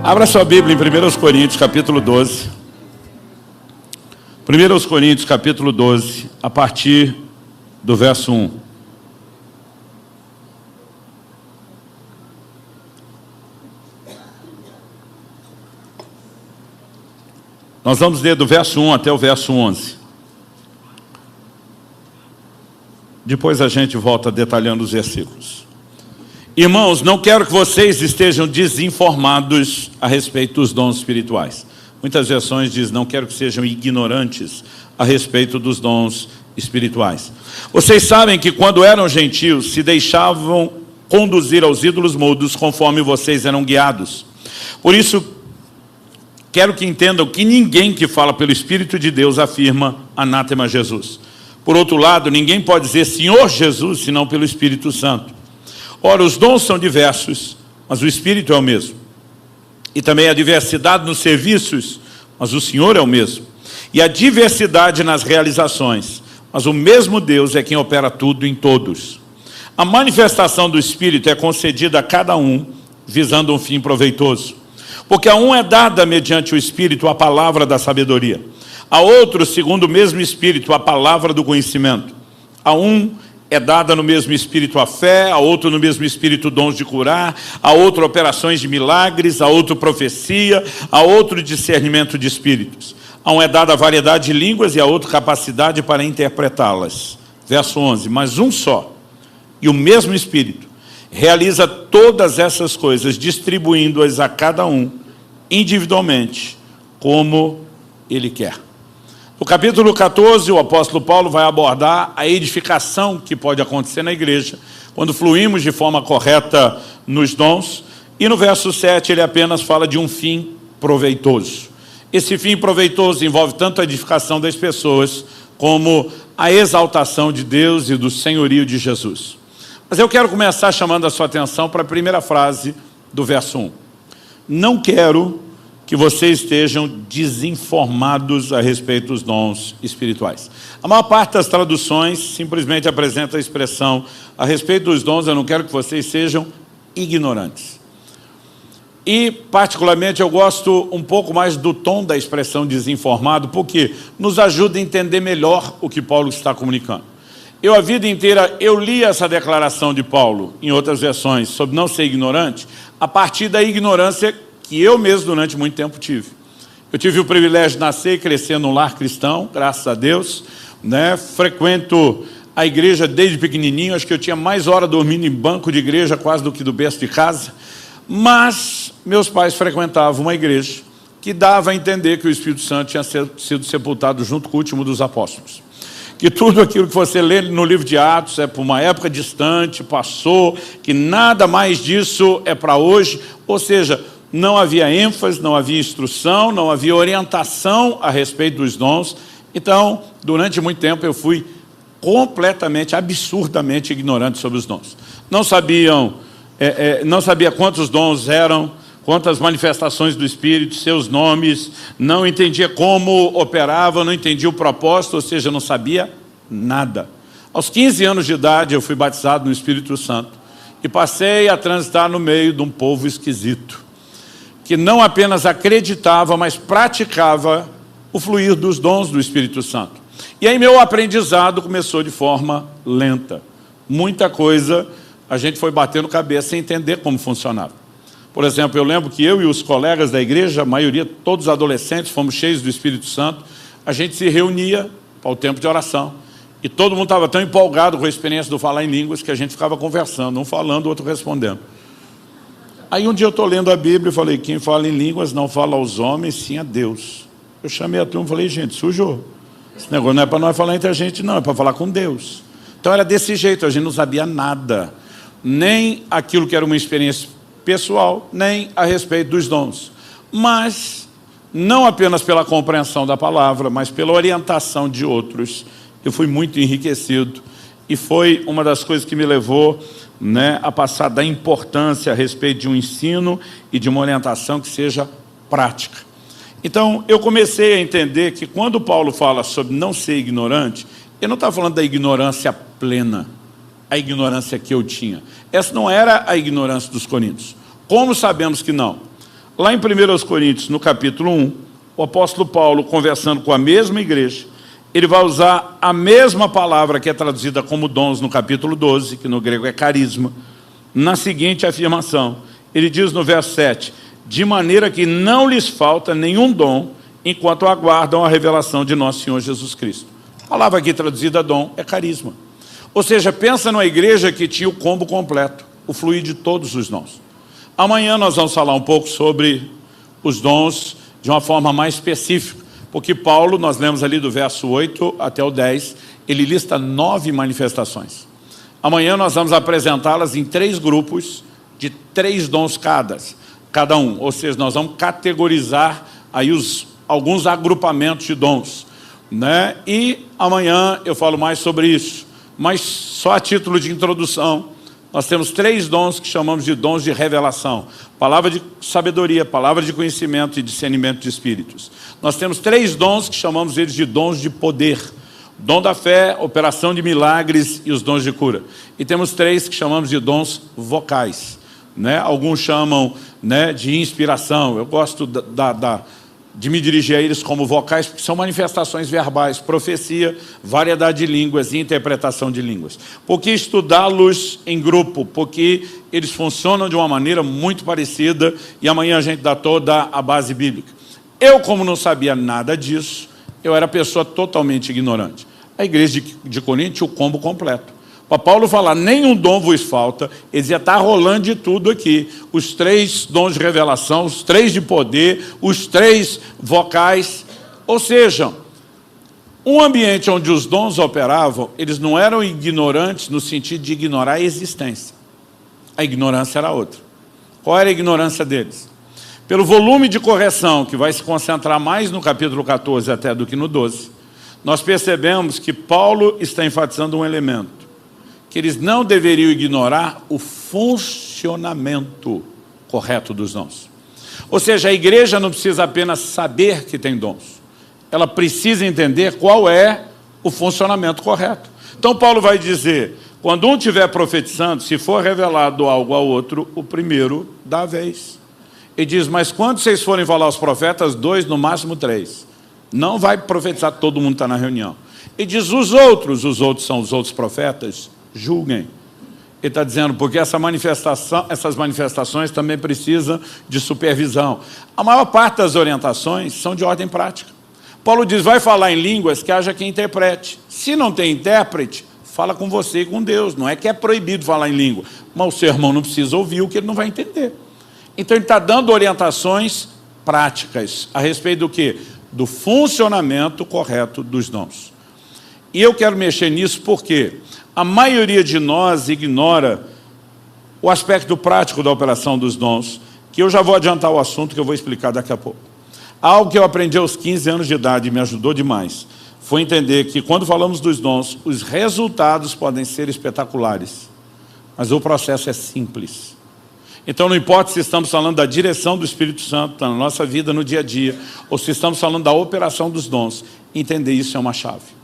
Abra sua Bíblia em 1 Coríntios, capítulo 12. 1 Coríntios, capítulo 12, a partir do verso 1. Nós vamos ler do verso 1 até o verso 11. Depois a gente volta detalhando os versículos. Irmãos, não quero que vocês estejam desinformados a respeito dos dons espirituais. Muitas versões dizem, não quero que sejam ignorantes a respeito dos dons espirituais. Vocês sabem que quando eram gentios, se deixavam conduzir aos ídolos mudos conforme vocês eram guiados. Por isso, quero que entendam que ninguém que fala pelo Espírito de Deus afirma anátema Jesus. Por outro lado, ninguém pode dizer Senhor Jesus, senão pelo Espírito Santo. Ora, os dons são diversos, mas o Espírito é o mesmo. E também a diversidade nos serviços, mas o Senhor é o mesmo. E a diversidade nas realizações, mas o mesmo Deus é quem opera tudo em todos. A manifestação do Espírito é concedida a cada um, visando um fim proveitoso. Porque a um é dada mediante o Espírito a palavra da sabedoria. A outro, segundo o mesmo Espírito, a palavra do conhecimento. A um é dada no mesmo Espírito a fé, a outro no mesmo Espírito dons de curar, a outro operações de milagres, a outro profecia, a outro discernimento de espíritos. A um é dada a variedade de línguas e a outro capacidade para interpretá-las. Verso 11, mas um só, e o mesmo Espírito, realiza todas essas coisas, distribuindo-as a cada um, individualmente, como Ele quer. No capítulo 14, o apóstolo Paulo vai abordar a edificação que pode acontecer na igreja, quando fluímos de forma correta nos dons, e no verso 7 ele apenas fala de um fim proveitoso. Esse fim proveitoso envolve tanto a edificação das pessoas, como a exaltação de Deus e do senhorio de Jesus. Mas eu quero começar chamando a sua atenção para a primeira frase do verso 1. Não quero que vocês estejam desinformados a respeito dos dons espirituais. A maior parte das traduções simplesmente apresenta a expressão a respeito dos dons, eu não quero que vocês sejam ignorantes. E, particularmente, eu gosto um pouco mais do tom da expressão desinformado, porque nos ajuda a entender melhor o que Paulo está comunicando. A vida inteira, eu li essa declaração de Paulo, em outras versões, sobre não ser ignorante, a partir da ignorância que eu mesmo durante muito tempo tive. Eu tive o privilégio de nascer e crescer num lar cristão, graças a Deus, né? Frequento a igreja desde pequenininho, acho que eu tinha mais hora dormindo em banco de igreja quase do que do berço de casa, mas meus pais frequentavam uma igreja que dava a entender que o Espírito Santo tinha sido sepultado junto com o último dos apóstolos. Que tudo aquilo que você lê no livro de Atos é por uma época distante, passou, que nada mais disso é para hoje, ou seja, não havia ênfase, não havia instrução, não havia orientação a respeito dos dons. Então, durante muito tempo eu fui completamente, absurdamente ignorante sobre os dons. Não sabia quantos dons eram, quantas manifestações do Espírito, seus nomes, não entendia como operava, não entendia o propósito, ou seja, não sabia nada. Aos 15 anos de idade eu fui batizado no Espírito Santo e passei a transitar no meio de um povo esquisito, que não apenas acreditava, mas praticava o fluir dos dons do Espírito Santo. E aí meu aprendizado começou de forma lenta. Muita coisa a gente foi batendo cabeça sem entender como funcionava. Por exemplo, eu lembro que eu e os colegas da igreja, a maioria, todos adolescentes, fomos cheios do Espírito Santo, a gente se reunia para o tempo de oração. E todo mundo estava tão empolgado com a experiência do falar em línguas que a gente ficava conversando, um falando, o outro respondendo. Aí um dia eu estou lendo a Bíblia e falei, quem fala em línguas não fala aos homens, sim a Deus. Eu chamei a turma e falei, gente, sujou. Esse negócio não é para nós falar entre a gente, não, é para falar com Deus. Então era desse jeito, a gente não sabia nada. Nem aquilo que era uma experiência pessoal, nem a respeito dos dons. Mas, não apenas pela compreensão da palavra, mas pela orientação de outros, eu fui muito enriquecido. E foi uma das coisas que me levou a passar da importância a respeito de um ensino e de uma orientação que seja prática. Então, eu comecei a entender que quando Paulo fala sobre não ser ignorante, ele não está falando da ignorância plena, a ignorância que eu tinha. Essa não era a ignorância dos coríntios. Como sabemos que não? Lá em 1 Coríntios, no capítulo 1, o apóstolo Paulo, conversando com a mesma igreja, ele vai usar a mesma palavra que é traduzida como dons no capítulo 12, que no grego é carisma, na seguinte afirmação. Ele diz no verso 7, de maneira que não lhes falta nenhum dom, enquanto aguardam a revelação de nosso Senhor Jesus Cristo. A palavra aqui traduzida dom é carisma. Ou seja, pensa numa igreja que tinha o combo completo, o fluir de todos os dons. Amanhã nós vamos falar um pouco sobre os dons de uma forma mais específica, porque Paulo, nós lemos ali do verso 8 até o 10, ele lista 9 manifestações. Amanhã nós vamos apresentá-las em 3 grupos de 3 dons cada um, ou seja, nós vamos categorizar aí alguns agrupamentos de dons, né? E amanhã eu falo mais sobre isso, mas só a título de introdução, nós temos 3 dons que chamamos de dons de revelação. Palavra de sabedoria, palavra de conhecimento e discernimento de espíritos. Nós temos 3 dons que chamamos eles de dons de poder. Dom da fé, operação de milagres e os dons de cura. E temos 3 que chamamos de dons vocais, né? Alguns chamam, né, de inspiração. Eu gosto de me dirigir a eles como vocais, porque são manifestações verbais, profecia, variedade de línguas e interpretação de línguas. Por que estudá-los em grupo? Porque eles funcionam de uma maneira muito parecida e amanhã a gente dá toda a base bíblica. Eu, como não sabia nada disso, eu era pessoa totalmente ignorante. A igreja de Corinto tinha o combo completo. Para Paulo falar, nenhum dom vos falta, ele já está rolando de tudo aqui. Os 3 dons de revelação, os 3 de poder, os 3 vocais. Ou seja, um ambiente onde os dons operavam, eles não eram ignorantes no sentido de ignorar a existência. A ignorância era outra. Qual era a ignorância deles? Pelo volume de correção, que vai se concentrar mais no capítulo 14 até do que no 12, nós percebemos que Paulo está enfatizando um elemento, que eles não deveriam ignorar o funcionamento correto dos dons. Ou seja, a igreja não precisa apenas saber que tem dons, ela precisa entender qual é o funcionamento correto. Então Paulo vai dizer, quando um estiver profetizando, se for revelado algo ao outro, o primeiro dá a vez. Ele diz, mas quando vocês forem falar aos profetas, 2, no máximo 3. Não vai profetizar, todo mundo está na reunião. Ele diz, os outros são os outros profetas, julguem. Ele está dizendo, porque essas manifestações também precisam de supervisão. A maior parte das orientações são de ordem prática. Paulo diz, vai falar em línguas que haja quem interprete. Se não tem intérprete, fala com você e com Deus. Não é que é proibido falar em língua, mas o seu irmão não precisa ouvir o que ele não vai entender. Então ele está dando orientações práticas a respeito do quê? Do funcionamento correto dos dons. E eu quero mexer nisso porque a maioria de nós ignora o aspecto prático da operação dos dons, que eu já vou adiantar o assunto que eu vou explicar daqui a pouco. Algo que eu aprendi aos 15 anos de idade e me ajudou demais, foi entender que quando falamos dos dons, os resultados podem ser espetaculares, mas o processo é simples. Então não importa se estamos falando da direção do Espírito Santo na nossa vida no dia a dia, ou se estamos falando da operação dos dons, entender isso é uma chave.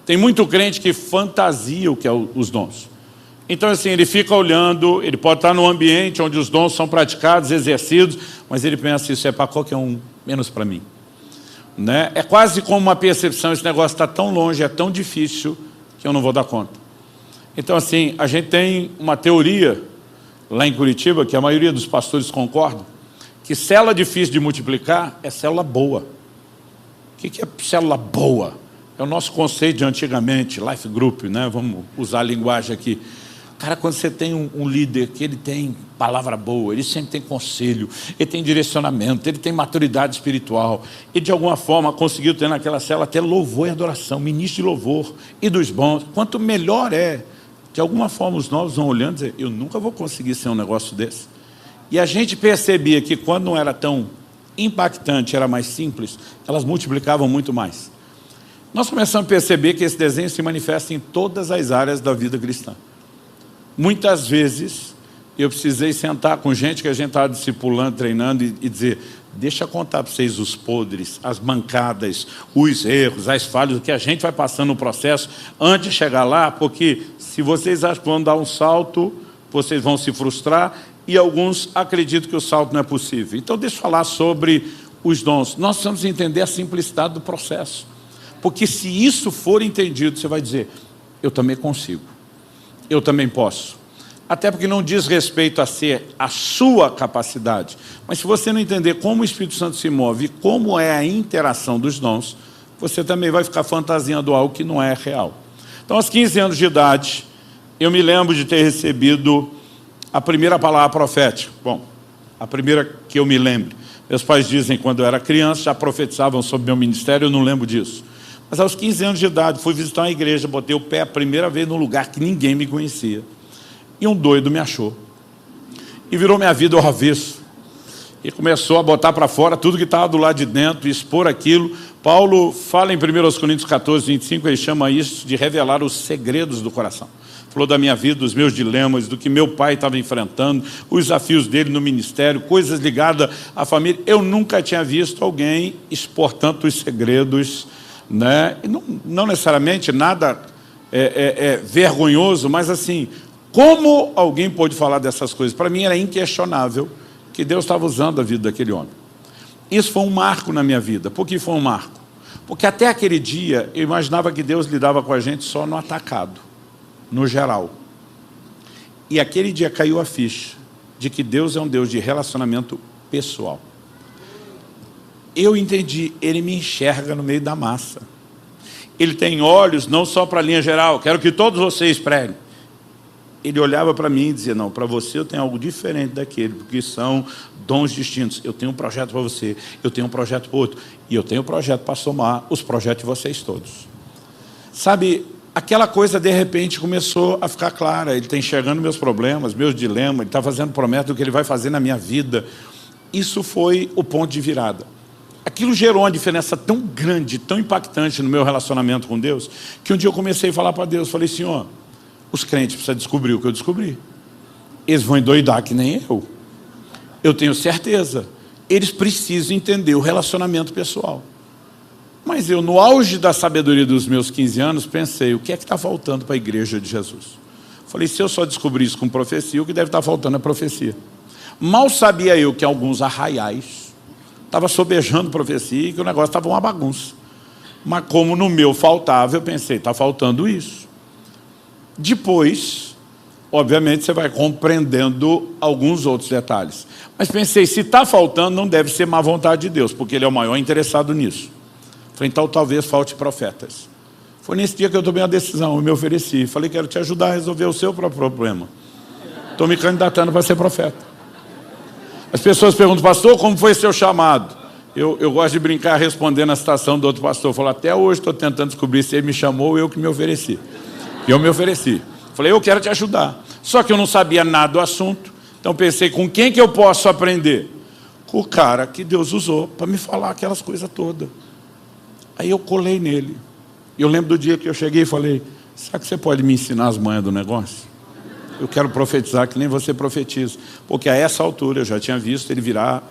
Tem muito crente que fantasia o que é os dons. Então assim, ele fica olhando, ele pode estar num ambiente onde os dons são praticados, exercidos, mas ele pensa, isso é para qualquer um, menos para mim. Né? É quase como uma percepção, esse negócio está tão longe, é tão difícil, que eu não vou dar conta. Então assim, a gente tem uma teoria lá em Curitiba, que a maioria dos pastores concordam, que célula difícil de multiplicar é célula boa. O que é célula boa? É o nosso conceito de antigamente, life group, né? Vamos usar a linguagem aqui. Cara, quando você tem um líder que ele tem palavra boa, ele sempre tem conselho, ele tem direcionamento, ele tem maturidade espiritual, e de alguma forma conseguiu ter naquela célula até louvor e adoração, ministro de louvor e dos bons. Quanto melhor é, de alguma forma os novos vão olhando e dizem, eu nunca vou conseguir ser um negócio desse. E a gente percebia que quando não era tão impactante, era mais simples, elas multiplicavam muito mais. Nós começamos a perceber que esse desenho se manifesta em todas as áreas da vida cristã. Muitas vezes, eu precisei sentar com gente que a gente estava discipulando, treinando e dizer, deixa eu contar para vocês os podres, as mancadas, os erros, as falhas, o que a gente vai passando no processo antes de chegar lá, porque se vocês acham que vão dar um salto, vocês vão se frustrar e alguns acreditam que o salto não é possível. Então, deixa eu falar sobre os dons. Nós precisamos entender a simplicidade do processo. Porque se isso for entendido, você vai dizer, eu também consigo, eu também posso. Até porque não diz respeito a ser a sua capacidade. Mas se você não entender como o Espírito Santo se move, como é a interação dos dons, você também vai ficar fantasiando algo que não é real. Então, aos 15 anos de idade, eu me lembro de ter recebido a primeira palavra profética. Bom, a primeira que eu me lembro. Meus pais dizem que quando eu era criança, já profetizavam sobre meu ministério, eu não lembro disso. Mas aos 15 anos de idade, fui visitar uma igreja, botei o pé a primeira vez num lugar que ninguém me conhecia. E um doido me achou. E virou minha vida ao avesso. E começou a botar para fora tudo que estava do lado de dentro, e expor aquilo. Paulo fala em 1 Coríntios 14, 25, ele chama isso de revelar os segredos do coração. Falou da minha vida, dos meus dilemas, do que meu pai estava enfrentando, os desafios dele no ministério, coisas ligadas à família. Eu nunca tinha visto alguém expor tantos segredos, né? E não necessariamente nada vergonhoso, mas assim, como alguém pôde falar dessas coisas? Para mim era inquestionável que Deus estava usando a vida daquele homem. Isso foi um marco na minha vida. Por que foi um marco? Porque até aquele dia eu imaginava que Deus lidava com a gente só no atacado, no geral. E aquele dia caiu a ficha de que Deus é um Deus de relacionamento pessoal. Eu entendi, Ele me enxerga no meio da massa. Ele tem olhos não só para a linha geral, quero que todos vocês preguem. Ele olhava para mim e dizia, não, para você eu tenho algo diferente daquele, porque são dons distintos. Eu tenho um projeto para você, eu tenho um projeto para outro, e eu tenho um projeto para somar os projetos de vocês todos. Sabe, aquela coisa de repente começou a ficar clara. Ele está enxergando meus problemas, meus dilemas, ele está fazendo promessa do que ele vai fazer na minha vida. Isso foi o ponto de virada. Aquilo gerou uma diferença tão grande, tão impactante no meu relacionamento com Deus, que um dia eu comecei a falar para Deus, falei, Senhor, os crentes precisam descobrir o que eu descobri. Eles vão endoidar que nem eu. Eu tenho certeza. Eles precisam entender o relacionamento pessoal. Mas eu, no auge da sabedoria dos meus 15 anos, pensei, o que é que está faltando para a igreja de Jesus? Falei, se eu só descobrir isso com profecia, o que deve estar faltando é profecia. Mal sabia eu que alguns arraiais estavam sobejando profecia e que o negócio estava uma bagunça. Mas como no meu faltava, eu pensei, está faltando isso. Depois, obviamente, você vai compreendendo alguns outros detalhes. Mas pensei, se está faltando, não deve ser má vontade de Deus, porque Ele é o maior interessado nisso. Falei, então talvez falte profetas. Foi nesse dia que eu tomei a decisão, eu me ofereci. Falei, quero te ajudar a resolver o seu próprio problema. Estou me candidatando para ser profeta. As pessoas perguntam, pastor, como foi seu chamado? Eu gosto de brincar respondendo a citação do outro pastor. Falei, até hoje estou tentando descobrir se ele me chamou ou eu que me ofereci. E eu me ofereci. Falei, eu quero te ajudar. Só que eu não sabia nada do assunto. Então pensei, com quem que eu posso aprender? Com o cara que Deus usou para me falar aquelas coisas todas. Aí eu colei nele. Eu lembro do dia que eu cheguei e falei, será que você pode me ensinar as manhas do negócio? Eu quero profetizar que nem você profetiza. Porque a essa altura eu já tinha visto ele virar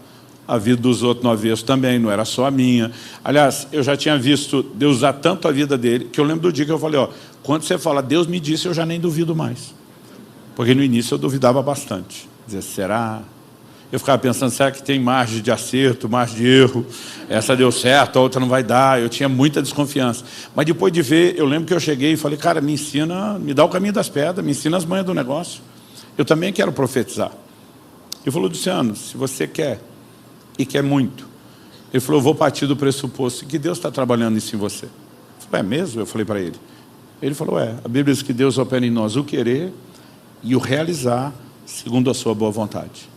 a vida dos outros no avesso também, não era só a minha. Aliás, eu já tinha visto Deus usar tanto a vida dele, que eu lembro do dia que eu falei, ó, quando você fala, Deus me disse, eu já nem duvido mais. Porque no início eu duvidava bastante. Dizer, será? Eu ficava pensando, será que tem margem de acerto, margem de erro? Essa deu certo, a outra não vai dar. Eu tinha muita desconfiança. Mas depois de ver, eu lembro que eu cheguei e falei, cara, me ensina, me dá o caminho das pedras, me ensina as manhas do negócio. Eu também quero profetizar. Ele falou, Luciano, se você quer, e quer muito. Ele falou, eu vou partir do pressuposto que Deus está trabalhando isso em você. Eu falei, é mesmo? Eu falei para ele. Ele falou, a Bíblia diz que Deus opera em nós o querer e o realizar segundo a sua boa vontade.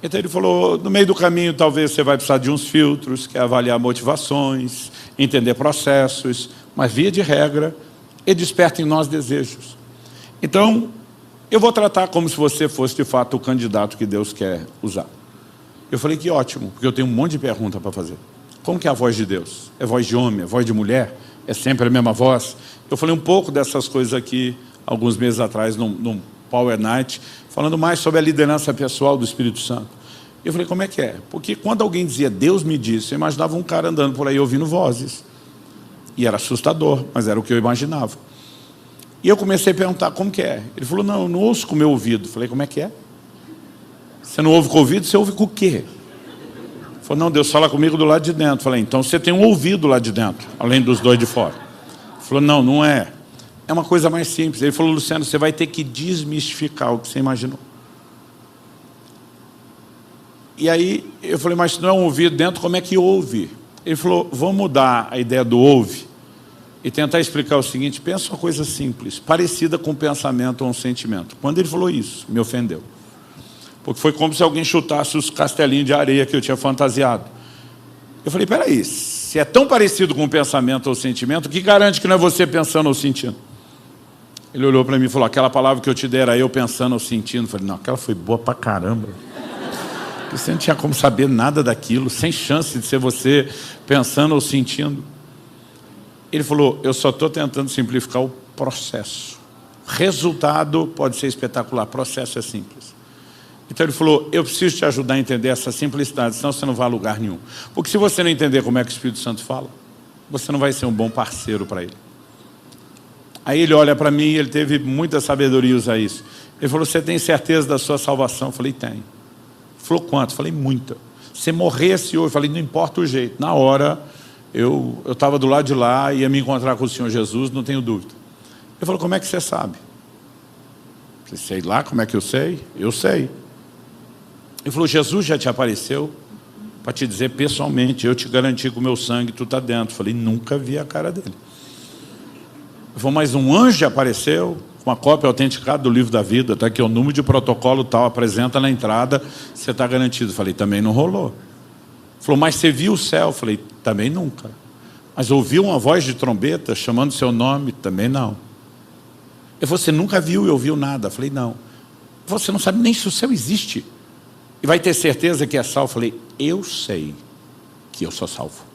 Então ele falou, no meio do caminho talvez você vai precisar de uns filtros, que é avaliar motivações, entender processos, mas via de regra, ele desperta em nós desejos. Então, eu vou tratar como se você fosse de fato o candidato que Deus quer usar. Eu falei, que ótimo, porque eu tenho um monte de pergunta para fazer. Como que é a voz de Deus? É voz de homem? É voz de mulher? É sempre a mesma voz? Eu falei um pouco dessas coisas aqui, alguns meses atrás, num Power Night, falando mais sobre a liderança pessoal do Espírito Santo. Eu falei, como é que é? Porque quando alguém dizia, Deus me disse, eu imaginava um cara andando por aí ouvindo vozes. E era assustador, mas era o que eu imaginava. E eu comecei a perguntar, como que é? Ele falou, não, eu não ouço com o meu ouvido. Eu falei, como é que é? Você não ouve com o ouvido, você ouve com o quê? Ele falou, não, Deus fala comigo do lado de dentro. Eu falei, então você tem um ouvido lá de dentro, além dos dois de fora. Ele falou, não, não é. É uma coisa mais simples. Ele falou, Luciano, você vai ter que desmistificar o que você imaginou. E aí eu falei, mas se não é um ouvido dentro, como é que ouve? Ele falou, vamos mudar a ideia do ouve e tentar explicar o seguinte, pensa uma coisa simples, parecida com um pensamento ou um sentimento. Quando ele falou isso, me ofendeu. Porque foi como se alguém chutasse os castelinhos de areia que eu tinha fantasiado. Eu falei, peraí, se é tão parecido com um pensamento ou sentimento, o que garante que não é você pensando ou sentindo? Ele olhou para mim e falou, aquela palavra que eu te der era eu pensando ou sentindo. Eu falei, não, aquela foi boa pra caramba. Porque você não tinha como saber nada daquilo, sem chance de ser você pensando ou sentindo. Ele falou, eu só estou tentando simplificar o processo. Resultado pode ser espetacular, processo é simples. Então ele falou, eu preciso te ajudar a entender essa simplicidade, senão você não vai a lugar nenhum. Porque se você não entender como é que o Espírito Santo fala, você não vai ser um bom parceiro para ele. Aí ele olha para mim e ele teve muita sabedoria usar isso. Ele falou, você tem certeza da sua salvação? Eu falei, tenho. Ele falou, quanto? Eu falei, muita. Se morresse hoje, eu falei, não importa o jeito. Na hora, eu estava do lado de lá, ia me encontrar com o Senhor Jesus, não tenho dúvida. Ele falou, como é que você sabe? Eu falei, sei lá, como é que eu sei? Eu sei. Ele falou, Jesus já te apareceu para te dizer pessoalmente, eu te garanti que o meu sangue, tu está dentro. Eu falei, nunca vi a cara dele. Ele falou, mas um anjo apareceu, com uma cópia autenticada do livro da vida, está aqui o número de protocolo tal, apresenta na entrada, você está garantido. Eu falei, também não rolou. Ele falou, mas você viu o céu? Eu falei, também nunca. Mas ouviu uma voz de trombeta chamando seu nome? Também não. Ele falou, você nunca viu e ouviu nada? Eu falei, não. Você não sabe nem se o céu existe. E vai ter certeza que é salvo? Eu falei, eu sei que eu sou salvo.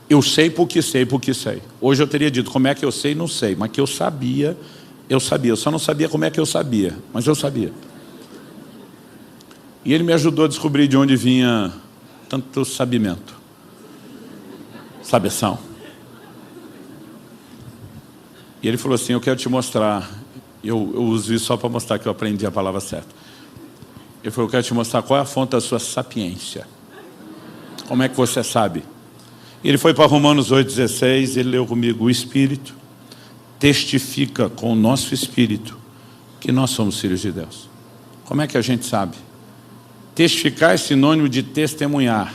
Eu sei porque sei, porque sei. Hoje eu teria dito, como é que eu sei? Não sei. Mas que eu sabia, eu sabia. Eu só não sabia como é que eu sabia, mas eu sabia. E ele me ajudou a descobrir de onde vinha tanto sabimento. Sabeção. E ele falou assim, eu quero te mostrar. Eu uso isso só para mostrar que eu aprendi a palavra certa. Ele falou, eu quero te mostrar qual é a fonte da sua sapiência. Como é que você sabe? Ele foi para Romanos 8,16, ele leu comigo, o Espírito testifica com o nosso Espírito que nós somos filhos de Deus. Como é que a gente sabe? Testificar é sinônimo de testemunhar.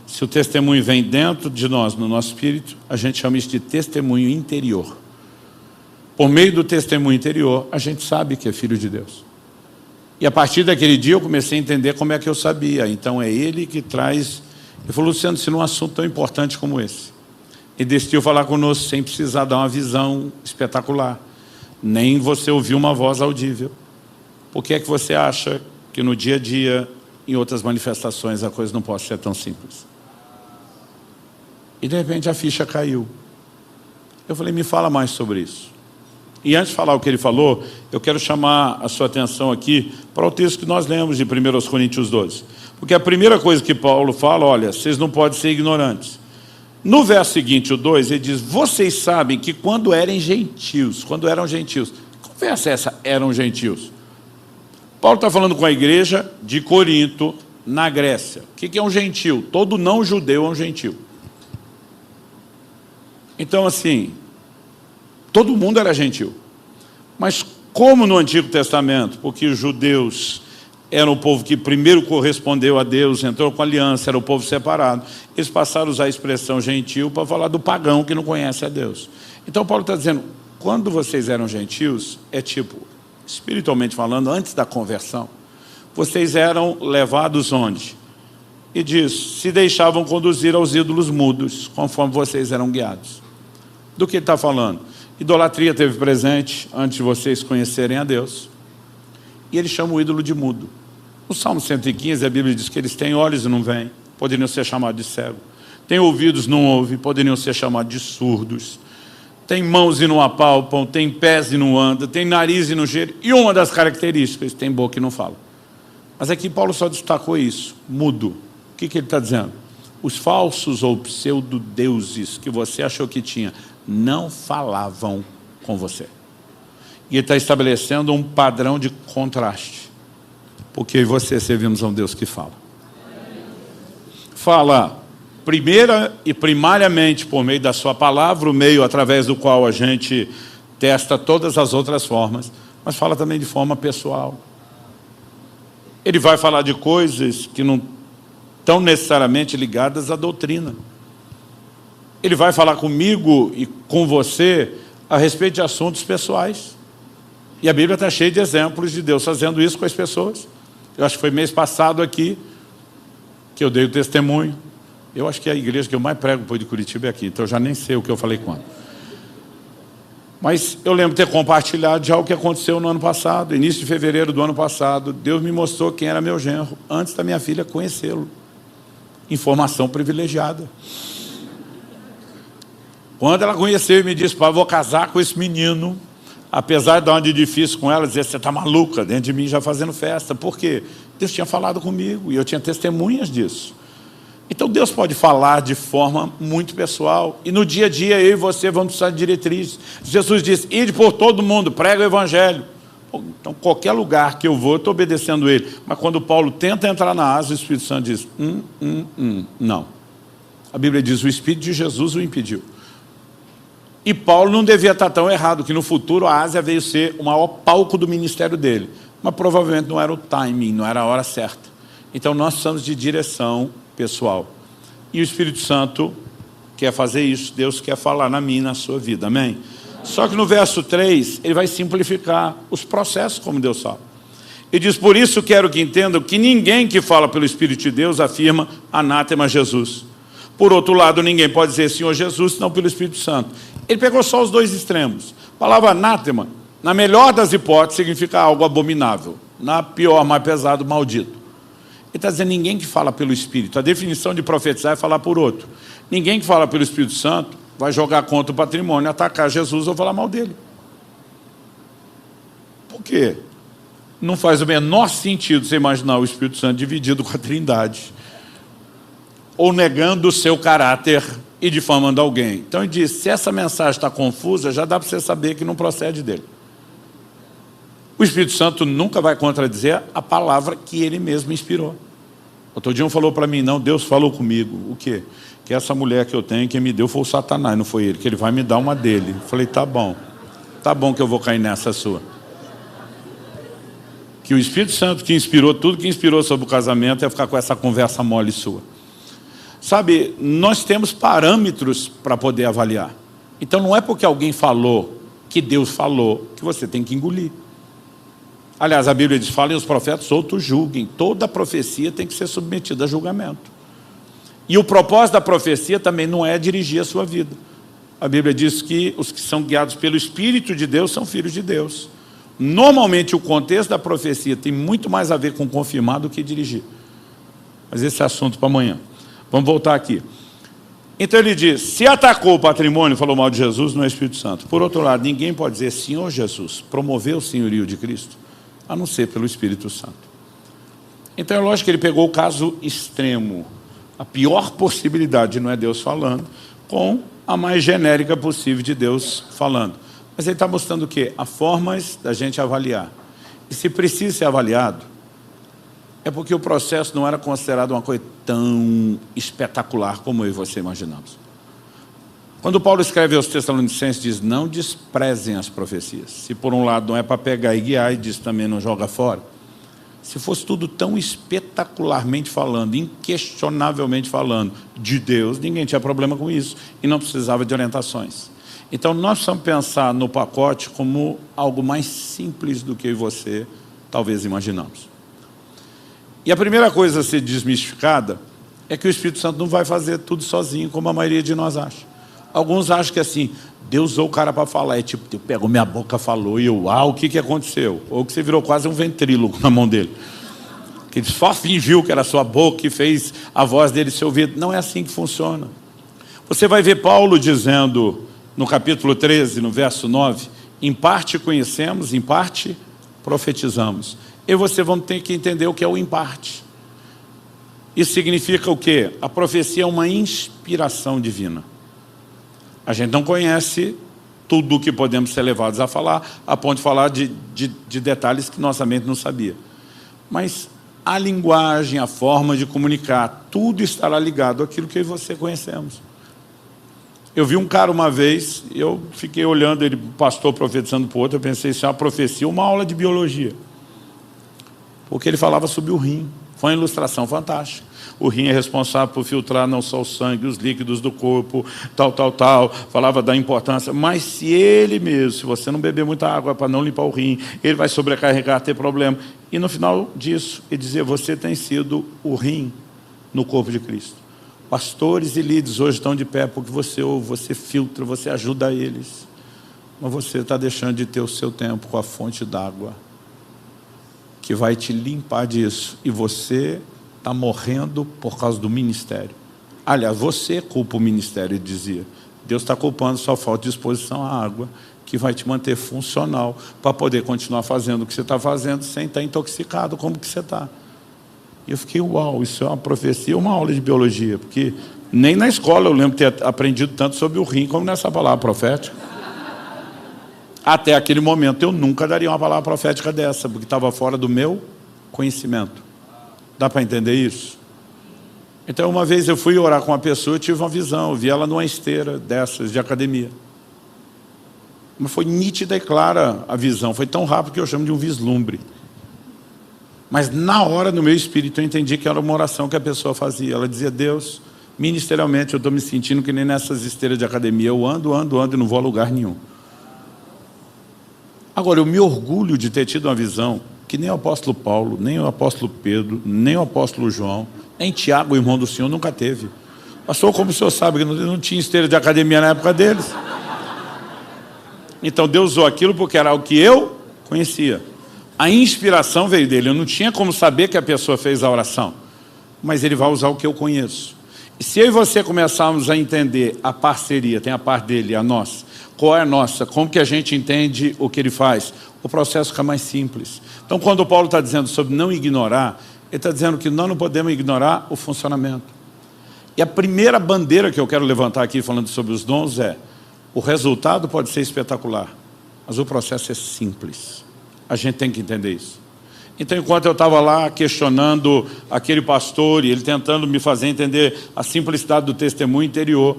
Se o testemunho vem dentro de nós, no nosso espírito, a gente chama isso de testemunho interior. Por meio do testemunho interior, a gente sabe que é filho de Deus. E a partir daquele dia eu comecei a entender como é que eu sabia. Então é ele que traz... Ele falou, Luciano, se num assunto tão importante como esse, ele decidiu falar conosco sem precisar dar uma visão espetacular. Nem você ouvir uma voz audível. Por que é que você acha que no dia a dia, em outras manifestações, a coisa não pode ser tão simples? E de repente a ficha caiu. Eu falei, me fala mais sobre isso. E antes de falar o que ele falou, eu quero chamar a sua atenção aqui para o texto que nós lemos de 1 Coríntios 12. Porque a primeira coisa que Paulo fala, olha, vocês não podem ser ignorantes. No verso seguinte, o 2, ele diz, vocês sabem que quando eram gentios, que conversa é essa, eram gentios? Paulo está falando com a igreja de Corinto, na Grécia. O que é um gentio? Todo não judeu é um gentio. Então assim, todo mundo era gentil. Mas como no Antigo Testamento, porque os judeus eram o povo que primeiro correspondeu a Deus, entrou com aliança, era o povo separado, eles passaram a usar a expressão gentil para falar do pagão que não conhece a Deus. Então Paulo está dizendo, quando vocês eram gentios, é tipo, espiritualmente falando, antes da conversão, vocês eram levados onde? E diz, se deixavam conduzir aos ídolos mudos, conforme vocês eram guiados. Do que ele está falando? Idolatria teve presente antes de vocês conhecerem a Deus. E ele chama o ídolo de mudo. No Salmo 115, a Bíblia diz que eles têm olhos e não veem, poderiam ser chamados de cego. Têm ouvidos e não ouvem, poderiam ser chamados de surdos. Tem mãos e não apalpam, tem pés e não andam, tem nariz e não cheira. E uma das características, tem boca e não fala. Mas aqui Paulo só destacou isso, mudo. O que ele está dizendo? Os falsos ou pseudo-deuses que você achou que tinha, não falavam com você. E ele está estabelecendo um padrão de contraste. Porque eu e você servimos a um Deus que fala. Fala primeira e primariamente por meio da sua palavra, o meio através do qual a gente testa todas as outras formas, mas fala também de forma pessoal. Ele vai falar de coisas que não estão necessariamente ligadas à doutrina. Ele vai falar comigo e com você a respeito de assuntos pessoais. E a Bíblia está cheia de exemplos de Deus fazendo isso com as pessoas. Eu acho que foi mês passado aqui que eu dei o testemunho. Eu acho que a igreja que eu mais prego depois de Curitiba é aqui, então eu já nem sei o que eu falei quando. Mas eu lembro de ter compartilhado já o que aconteceu no ano passado, início de fevereiro do ano passado. Deus me mostrou quem era meu genro, antes da minha filha conhecê-lo. Informação privilegiada. Quando ela conheceu e me disse, pai, vou casar com esse menino, apesar de dar de difícil com ela, dizer, você está maluca, dentro de mim já fazendo festa. Por quê? Deus tinha falado comigo e eu tinha testemunhas disso. Então Deus pode falar de forma muito pessoal. E no dia a dia eu e você vamos precisar de diretrizes. Jesus disse, ide por todo mundo, prega o evangelho. Então qualquer lugar que eu vou, eu estou obedecendo ele. Mas quando Paulo tenta entrar na Ásia, o Espírito Santo diz, não. A Bíblia diz, o Espírito de Jesus o impediu. E Paulo não devia estar tão errado, que no futuro a Ásia veio ser o maior palco do ministério dele. Mas provavelmente não era o timing, não era a hora certa. Então nós precisamos de direção pessoal. E o Espírito Santo quer fazer isso. Deus quer falar na minha e na sua vida. Amém? Só que no verso 3, ele vai simplificar os processos como Deus fala. Ele diz, por isso quero que entendam que ninguém que fala pelo Espírito de Deus afirma anátema Jesus. Por outro lado, ninguém pode dizer Senhor Jesus, senão pelo Espírito Santo. Ele pegou só os dois extremos. A palavra anátema, na melhor das hipóteses, significa algo abominável. Na pior, mais pesado, maldito. Ele está dizendo ninguém que fala pelo Espírito. A definição de profetizar é falar por outro. Ninguém que fala pelo Espírito Santo vai jogar contra o patrimônio, atacar Jesus ou falar mal dele. Por quê? Não faz o menor sentido você imaginar o Espírito Santo dividido com a Trindade. Ou negando o seu caráter e difamando alguém. Então ele diz, se essa mensagem está confusa, já dá para você saber que não procede dele. O Espírito Santo nunca vai contradizer a palavra que ele mesmo inspirou. Outro dia um falou para mim, não, Deus falou comigo. O quê? Que essa mulher que eu tenho, quem me deu foi o Satanás, não foi ele, que ele vai me dar uma dele. Eu falei, tá bom que eu vou cair nessa sua. Que o Espírito Santo que inspirou tudo que inspirou sobre o casamento é ficar com essa conversa mole sua. Sabe, nós temos parâmetros para poder avaliar. Então não é porque alguém falou que Deus falou que você tem que engolir. Aliás, a Bíblia diz, falem os profetas, outros julguem. Toda profecia tem que ser submetida a julgamento. E o propósito da profecia também não é dirigir a sua vida. A Bíblia diz que os que são guiados pelo Espírito de Deus são filhos de Deus. Normalmente o contexto da profecia tem muito mais a ver com confirmar do que dirigir. Mas esse é assunto para amanhã. Vamos voltar aqui. Então ele diz, se atacou o patrimônio, falou mal de Jesus, não é Espírito Santo. Por outro lado, ninguém pode dizer, Senhor Jesus, promoveu o senhorio de Cristo, a não ser pelo Espírito Santo. Então é lógico que ele pegou o caso extremo, a pior possibilidade, não é Deus falando, com a mais genérica possível de Deus falando. Mas ele está mostrando o quê? Há formas da gente avaliar. E se precisa ser avaliado, é porque o processo não era considerado uma coisa tão espetacular como eu e você imaginamos. Quando Paulo escreve aos Tessalonicenses, diz, não desprezem as profecias. Se por um lado não é para pegar e guiar, e diz também não joga fora. Se fosse tudo tão espetacularmente falando, inquestionavelmente falando de Deus, ninguém tinha problema com isso e não precisava de orientações. Então nós precisamos pensar no pacote como algo mais simples do que eu e você talvez imaginamos. E a primeira coisa a ser desmistificada é que o Espírito Santo não vai fazer tudo sozinho, como a maioria de nós acha. Alguns acham que assim, Deus usou o cara para falar, é tipo, Deus pegou minha boca, falou, e eu, o que aconteceu? Ou que você virou quase um ventríloco na mão dele. Que ele só fingiu que era a sua boca e fez a voz dele ser ouvida. Não é assim que funciona. Você vai ver Paulo dizendo, no capítulo 13, no verso 9, em parte conhecemos, em parte profetizamos. E você vão ter que entender o que é o em parte. Isso significa o quê? A profecia é uma inspiração divina. A gente não conhece tudo o que podemos ser levados a falar, a ponto de falar de detalhes que nossa mente não sabia. Mas a linguagem, a forma de comunicar, tudo estará ligado àquilo que eu e você conhecemos. Eu vi um cara uma vez, eu fiquei olhando ele, pastor profetizando para o outro, eu pensei, isso é uma profecia, uma aula de biologia. Porque ele falava sobre o rim. Foi uma ilustração fantástica. O rim é responsável por filtrar não só o sangue, os líquidos do corpo, tal. Falava da importância. Mas se ele mesmo, se você não beber muita água para não limpar o rim, ele vai sobrecarregar, ter problema. E no final disso, ele dizia, você tem sido o rim no corpo de Cristo. Pastores e líderes hoje estão de pé porque você ouve, você filtra, você ajuda eles. Mas você está deixando de ter o seu tempo com a fonte d'água que vai te limpar disso. E você está morrendo por causa do ministério. Aliás, você culpa o ministério, ele dizia. Deus está culpando sua falta de exposição à água, que vai te manter funcional para poder continuar fazendo o que você está fazendo sem estar intoxicado como que você está. E eu fiquei, uau, isso é uma profecia, uma aula de biologia, porque nem na escola eu lembro ter aprendido tanto sobre o rim como nessa palavra profética. Até aquele momento eu nunca daria uma palavra profética dessa, porque estava fora do meu conhecimento. Dá para entender isso? Então uma vez eu fui orar com uma pessoa, eu tive uma visão, eu vi ela numa esteira dessas de academia. Mas foi nítida e clara a visão, foi tão rápido que eu chamo de um vislumbre. Mas na hora, no meu espírito, eu entendi que era uma oração que a pessoa fazia. Ela dizia, Deus, ministerialmente eu estou me sentindo que nem nessas esteiras de academia, eu ando e não vou a lugar nenhum. Agora, eu me orgulho de ter tido uma visão que nem o apóstolo Paulo, nem o apóstolo Pedro, nem o apóstolo João, nem Tiago, o irmão do Senhor, nunca teve. Pastor, como o senhor sabe que não tinha esteira de academia na época deles? Então Deus usou aquilo porque era o que eu conhecia. A inspiração veio dele, eu não tinha como saber que a pessoa fez a oração, mas ele vai usar o que eu conheço. E se eu e você começarmos a entender a parceria, tem a parte dele e a nossa, qual é a nossa, como que a gente entende o que ele faz, o processo fica mais simples. Então quando o Paulo está dizendo sobre não ignorar, ele está dizendo que nós não podemos ignorar o funcionamento. E a primeira bandeira que eu quero levantar aqui falando sobre os dons é, o resultado pode ser espetacular, mas o processo é simples. A gente tem que entender isso. Então, enquanto eu estava lá questionando aquele pastor e ele tentando me fazer entender a simplicidade do testemunho interior,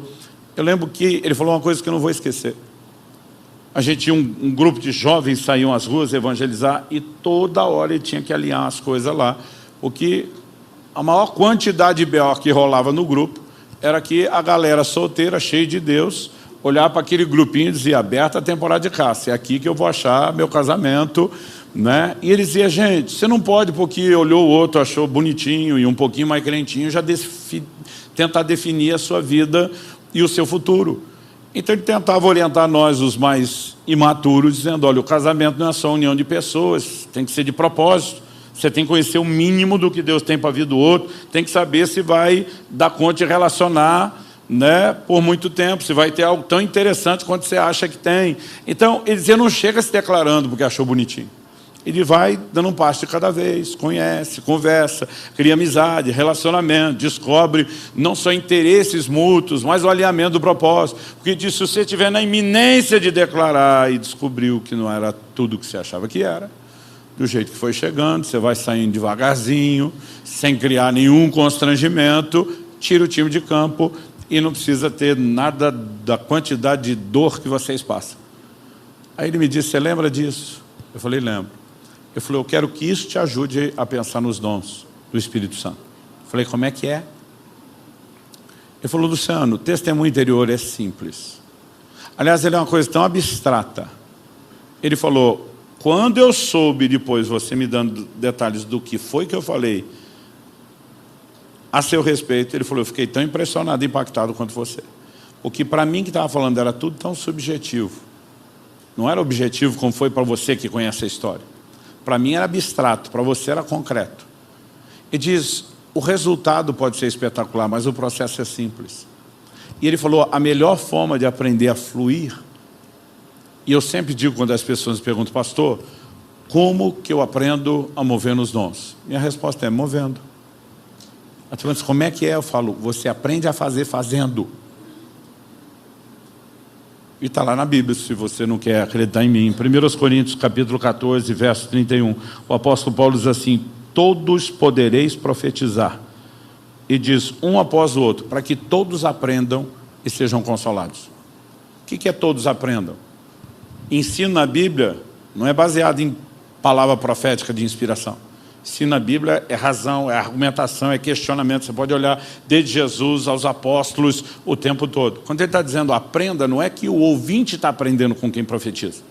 eu lembro que ele falou uma coisa que eu não vou esquecer. A gente tinha um grupo de jovens, saíam às ruas evangelizar e toda hora ele tinha que alinhar as coisas lá, porque a maior quantidade de B.O. que rolava no grupo era que a galera solteira, cheia de Deus, olhar para aquele grupinho e dizer, aberta a temporada de caça, é aqui que eu vou achar meu casamento, né? E ele dizia, gente, você não pode porque olhou o outro, achou bonitinho e um pouquinho mais crentinho, já tentar definir a sua vida e o seu futuro. Então ele tentava orientar nós, os mais imaturos, dizendo, olha, o casamento não é só união de pessoas, tem que ser de propósito. Você tem que conhecer o mínimo do que Deus tem para a vida do outro, tem que saber se vai dar conta de relacionar, né, por muito tempo, se vai ter algo tão interessante quanto você acha que tem. Então, ele dizia, não chega se declarando porque achou bonitinho. Ele vai dando um passo de cada vez, conhece, conversa, cria amizade, relacionamento, descobre não só interesses mútuos, mas o alinhamento do propósito. Porque diz, se você estiver na iminência de declarar e descobriu que não era tudo o que você achava que era, do jeito que foi chegando, você vai saindo devagarzinho, sem criar nenhum constrangimento, tira o time de campo, e não precisa ter nada da quantidade de dor que vocês passam. Aí ele me disse, você lembra disso? Eu falei, lembro. Eu falei, eu quero que isso te ajude a pensar nos dons do Espírito Santo. Eu falei, como é que é? Ele falou, Luciano, o testemunho interior é simples. Aliás, ele é uma coisa tão abstrata. Ele falou, quando eu soube depois, você me dando detalhes do que foi que eu falei, a seu respeito, ele falou, eu fiquei tão impressionado e impactado quanto você. O que para mim que estava falando era tudo tão subjetivo. Não era objetivo como foi para você que conhece a história. Para mim era abstrato, para você era concreto. E diz, o resultado pode ser espetacular, mas o processo é simples. E ele falou, a melhor forma de aprender a fluir, e eu sempre digo quando as pessoas me perguntam, pastor, como que eu aprendo a mover nos dons? Minha resposta é, movendo. Como é que é? Eu falo, você aprende a fazer fazendo. E está lá na Bíblia, se você não quer acreditar em mim. 1 Coríntios, capítulo 14, verso 31. O apóstolo Paulo diz assim, todos podereis profetizar. E diz, um após o outro, para que todos aprendam e sejam consolados. O que é todos aprendam? Ensino na Bíblia não é baseado em palavra profética de inspiração. Ensino na Bíblia é razão, é argumentação, é questionamento. Você pode olhar desde Jesus aos apóstolos o tempo todo. Quando ele está dizendo aprenda, não é que o ouvinte está aprendendo com quem profetiza.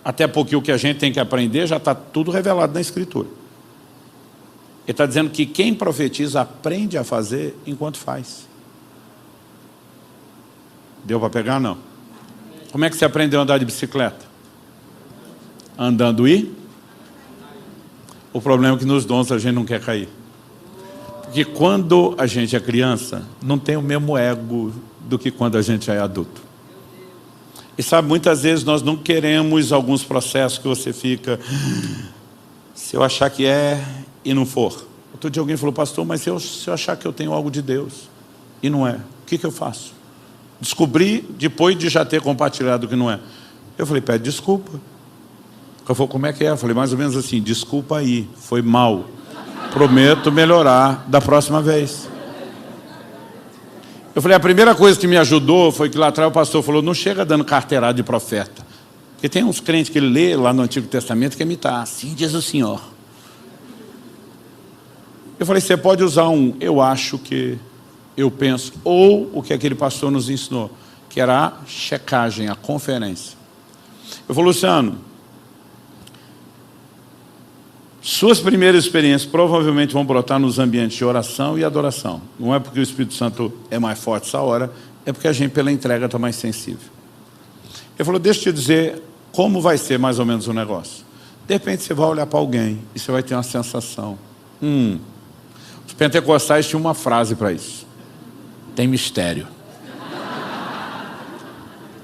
Até porque o que a gente tem que aprender já está tudo revelado na Escritura. Ele está dizendo que quem profetiza aprende a fazer enquanto faz. Deu para pegar? Não. Como é que você aprendeu a andar de bicicleta? Andando e? O problema é que nos dons a gente não quer cair. Porque quando a gente é criança, não tem o mesmo ego do que quando a gente é adulto. E sabe, muitas vezes nós não queremos alguns processos que você fica... Se eu achar que é e não for. Outro dia alguém falou, pastor, mas se eu achar que eu tenho algo de Deus e não é, o que eu faço? Descobri depois de já ter compartilhado que não é. Eu falei, pede desculpa. Eu falei, como é que é? Eu falei, mais ou menos assim, desculpa aí, foi mal. Prometo melhorar da próxima vez. Eu falei, a primeira coisa que me ajudou foi que lá atrás o pastor falou, não chega dando carteirada de profeta. Porque tem uns crentes que ele lê lá no Antigo Testamento que imitar, assim diz o Senhor. Eu falei, você pode usar eu acho que, eu penso, ou o que aquele pastor nos ensinou, que era a checagem, a conferência. Eu falei, Luciano, suas primeiras experiências provavelmente vão brotar nos ambientes de oração e adoração. Não é porque o Espírito Santo é mais forte essa hora, é porque a gente pela entrega está mais sensível. Ele falou, deixa eu te dizer como vai ser mais ou menos o negócio. De repente você vai olhar para alguém e você vai ter uma sensação. Os pentecostais tinham uma frase para isso. Tem mistério.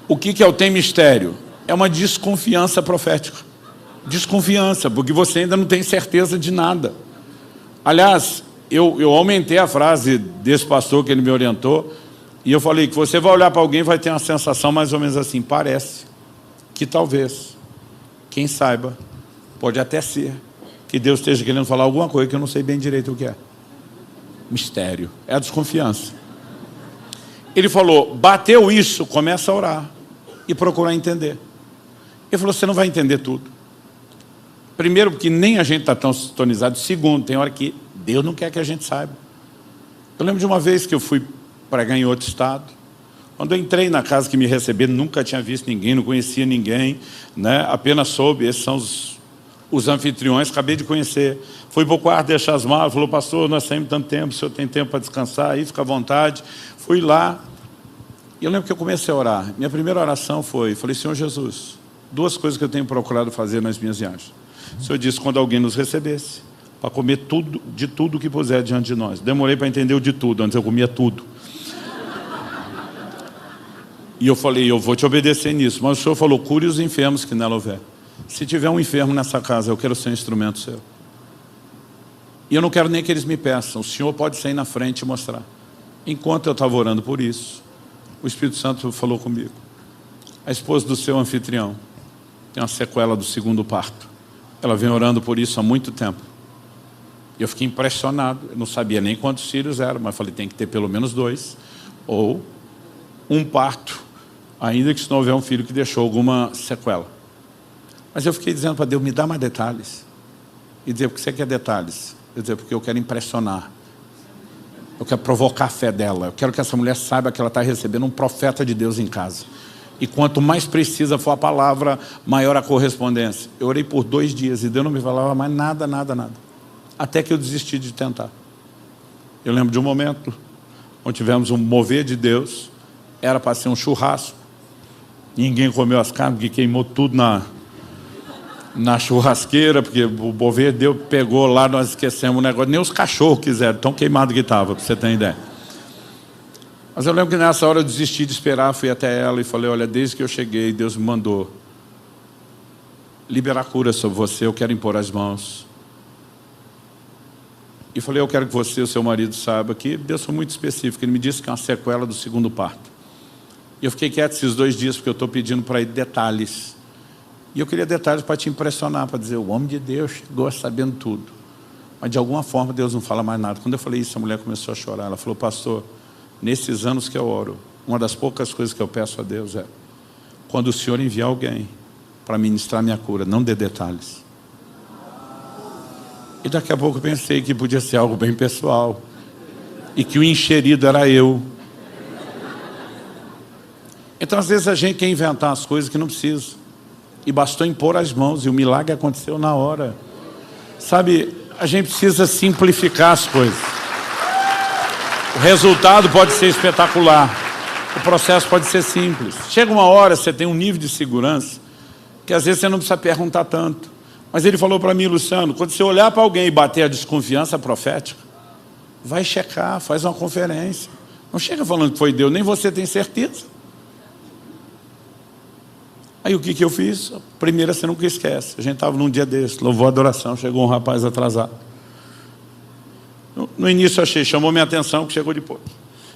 O que é o tem mistério? É uma desconfiança profética. Desconfiança, porque você ainda não tem certeza de nada. Aliás, eu aumentei a frase desse pastor que ele me orientou, e eu falei que você vai olhar para alguém e vai ter uma sensação mais ou menos assim, parece que talvez, quem saiba, pode até ser, que Deus esteja querendo falar alguma coisa que eu não sei bem direito o que é. Mistério, é a desconfiança. Ele falou, bateu isso, começa a orar e procurar entender. Ele falou, você não vai entender tudo. Primeiro, porque nem a gente está tão sintonizado. Segundo, tem hora que Deus não quer que a gente saiba. Eu lembro de uma vez que eu fui pregar em outro estado. Quando eu entrei na casa que me receberam, nunca tinha visto ninguém, não conhecia ninguém, né? Apenas soube, esses são os anfitriões, acabei de conhecer. Fui para o quarto deixar as malas, falou, pastor, nós saímos tanto tempo, o senhor tem tempo para descansar aí, fica à vontade. Fui lá, e eu lembro que eu comecei a orar. Minha primeira oração falei, Senhor Jesus, duas coisas que eu tenho procurado fazer nas minhas viagens. O Senhor disse, quando alguém nos recebesse, para comer tudo, de tudo que puser diante de nós. Demorei para entender o de tudo, antes eu comia tudo. E eu falei, eu vou te obedecer nisso. Mas o Senhor falou, cure os enfermos que nela houver. Se tiver um enfermo nessa casa, eu quero ser um instrumento seu. E eu não quero nem que eles me peçam. O Senhor pode sair na frente e mostrar. Enquanto eu estava orando por isso, o Espírito Santo falou comigo. A esposa do seu anfitrião tem uma sequela do segundo parto. Ela vem orando por isso há muito tempo. Eu fiquei impressionado. Eu não sabia nem quantos filhos eram, mas falei, tem que ter pelo menos 2. Ou um parto, ainda que se não houver um filho que deixou alguma sequela. Mas eu fiquei dizendo para Deus, me dá mais detalhes. E dizer, porque você quer detalhes? Eu dizer, porque eu quero impressionar. Eu quero provocar a fé dela. Eu quero que essa mulher saiba que ela está recebendo um profeta de Deus em casa. E quanto mais precisa for a palavra, maior a correspondência. Eu orei por 2 dias e Deus não me falava mais nada. Até que eu desisti de tentar. Eu lembro de um momento onde tivemos um mover de Deus. Era para ser um churrasco. Ninguém comeu as carnes, porque queimou tudo na churrasqueira, porque o mover de Deus pegou lá, nós esquecemos o negócio. Nem os cachorros quiseram, tão queimado que estava, para você ter ideia. Mas eu lembro que nessa hora eu desisti de esperar, fui até ela e falei, olha, desde que eu cheguei, Deus me mandou liberar cura sobre você, eu quero impor as mãos. E falei, eu quero que você e o seu marido saibam que Deus foi muito específico, ele me disse que é uma sequela do segundo parto. E eu fiquei quieto esses 2 dias, porque eu estou pedindo para ele detalhes. E eu queria detalhes para te impressionar, para dizer, o homem de Deus chegou sabendo tudo. Mas de alguma forma Deus não fala mais nada. Quando eu falei isso, a mulher começou a chorar. Ela falou, pastor, nesses anos que eu oro, uma das poucas coisas que eu peço a Deus é, quando o Senhor enviar alguém para ministrar minha cura, não dê detalhes. E daqui a pouco eu pensei que podia ser algo bem pessoal. E que o encherido era eu. Então às vezes a gente quer inventar as coisas que não precisa. E bastou impor as mãos e o milagre aconteceu na hora. Sabe, a gente precisa simplificar as coisas. O resultado pode ser espetacular. O processo pode ser simples. Chega uma hora, você tem um nível de segurança que às vezes você não precisa perguntar tanto. Mas ele falou para mim, Luciano, quando você olhar para alguém e bater a desconfiança profética, vai checar, faz uma conferência. Não chega falando que foi Deus, nem você tem certeza. Aí o que eu fiz? Primeiro, você nunca esquece. A gente estava num dia desse, louvou a adoração, chegou um rapaz atrasado. No início achei, chamou minha atenção, que chegou depois.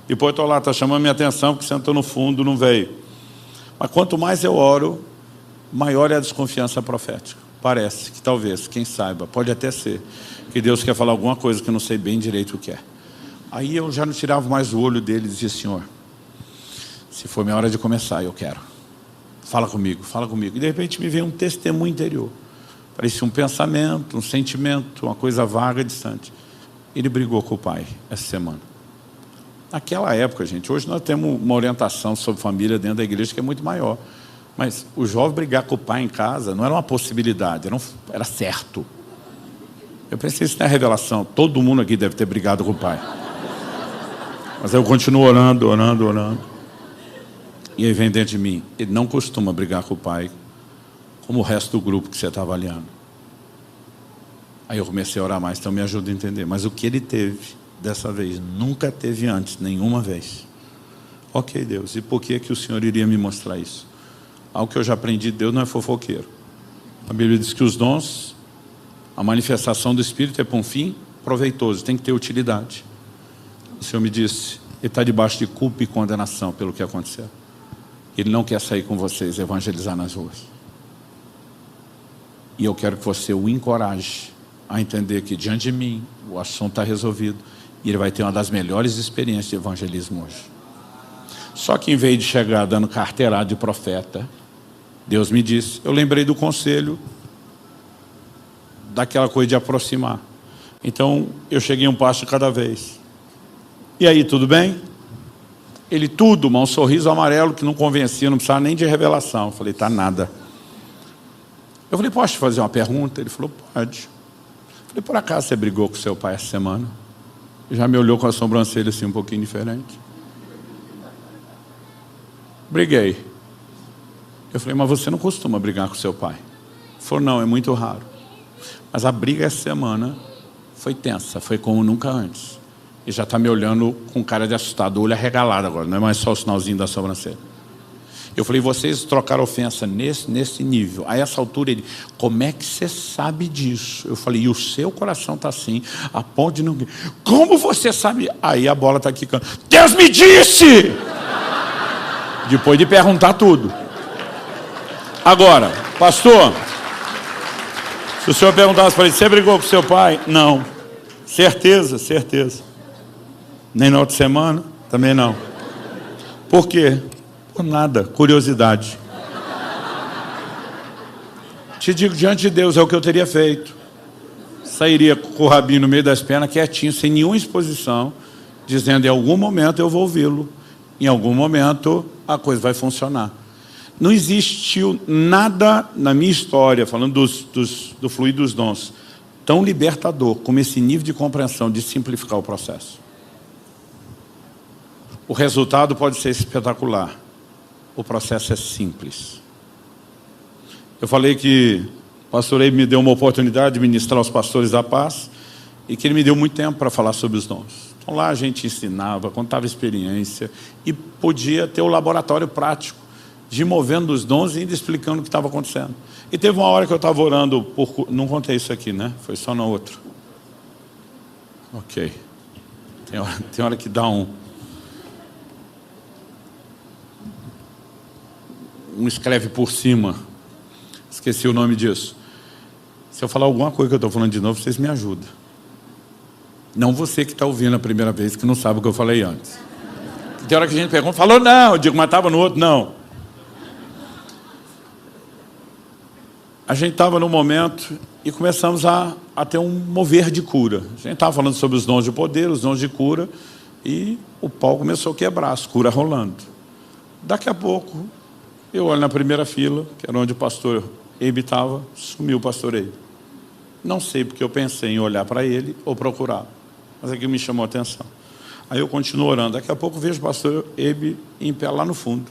Depois estou lá, está chamando minha atenção, que sentou no fundo, não veio. Mas quanto mais eu oro, maior é a desconfiança profética. Parece que talvez, quem saiba, pode até ser, que Deus quer falar alguma coisa que eu não sei bem direito o que é. Aí eu já não tirava mais o olho dele e dizia, Senhor, se for minha hora de começar, eu quero. Fala comigo, fala comigo. E de repente me veio um testemunho interior. Parecia um pensamento, um sentimento, uma coisa vaga, distante. Ele brigou com o pai essa semana. Naquela época, gente, hoje nós temos uma orientação sobre família dentro da igreja que é muito maior. Mas o jovem brigar com o pai em casa não era uma possibilidade, era certo. Eu pensei, isso não é revelação. Todo mundo aqui deve ter brigado com o pai. Mas eu continuo orando. E aí vem dentro de mim, ele não costuma brigar com o pai, como o resto do grupo que você está avaliando. Aí eu comecei a orar mais, então me ajuda a entender. Mas o que ele teve, dessa vez, nunca teve antes, nenhuma vez. Ok, Deus, e por que o Senhor iria me mostrar isso? Algo que eu já aprendi, Deus não é fofoqueiro. A Bíblia diz que os dons, a manifestação do Espírito é para um fim proveitoso, tem que ter utilidade. O Senhor me disse, ele está debaixo de culpa e condenação pelo que aconteceu. Ele não quer sair com vocês, evangelizar nas ruas. E eu quero que você o encoraje a entender que diante de mim, o assunto está resolvido. E ele vai ter uma das melhores experiências de evangelismo hoje. Só que em vez de chegar dando carteirada de profeta, Deus me disse, eu lembrei do conselho, daquela coisa de aproximar. Então eu cheguei um passo de cada vez. E aí, tudo bem? Ele tudo, um sorriso amarelo que não convencia, não precisava nem de revelação. Eu falei, tá nada. Eu falei, posso te fazer uma pergunta? Ele falou, pode. Eu falei, por acaso você brigou com seu pai essa semana? Ele já me olhou com a sobrancelha assim um pouquinho diferente. Briguei. Eu falei, mas você não costuma brigar com seu pai? Ele falou, não, é muito raro. Mas a briga essa semana foi tensa, foi como nunca antes. Ele já está me olhando com cara de assustado, olho arregalado agora, não é mais só o sinalzinho da sobrancelha. Eu falei, vocês trocaram ofensa nesse nível. A essa altura ele, como é que você sabe disso? Eu falei, e o seu coração está assim, a ponto de não... Como você sabe? Aí a bola está quicando. Deus me disse! Depois de perguntar tudo. Agora, pastor, se o senhor perguntasse para ele, você brigou com seu pai? Não. Certeza. Nem na outra semana? Também não. Por quê? Por nada, curiosidade. Te digo, diante de Deus, é o que eu teria feito. Sairia com o rabinho no meio das pernas, quietinho, sem nenhuma exposição, dizendo, em algum momento eu vou ouvi-lo. Em algum momento a coisa vai funcionar. Não existiu nada na minha história, falando do fluir dos dons, tão libertador como esse nível de compreensão, de simplificar o processo. O resultado pode ser espetacular. O processo é simples. Eu falei que o pastor Eibe me deu uma oportunidade de ministrar aos pastores da paz e que ele me deu muito tempo para falar sobre os dons. Então lá a gente ensinava, contava experiência e podia ter o laboratório prático de ir movendo os dons e indo explicando o que estava acontecendo. E teve uma hora que eu estava orando, não contei isso aqui, né? Foi só na outra. Ok. Tem hora que dá um escreve por cima. Esqueci o nome disso. Se eu falar alguma coisa que eu estou falando de novo, vocês me ajudam. Não você que está ouvindo a primeira vez, que não sabe o que eu falei antes. Tem hora que a gente pergunta, falou não, eu digo, mas estava no outro, não. A gente estava no momento e começamos a ter um mover de cura. A gente estava falando sobre os dons de poder, os dons de cura, e o pau começou a quebrar, as curas rolando. Daqui a pouco, eu olho na primeira fila, que era onde o pastor Eibe estava, sumiu o pastor Eibe. Não sei porque eu pensei em olhar para ele ou procurar, mas aquilo me chamou a atenção. Aí eu continuo orando. Daqui a pouco vejo o pastor Eibe em pé lá no fundo,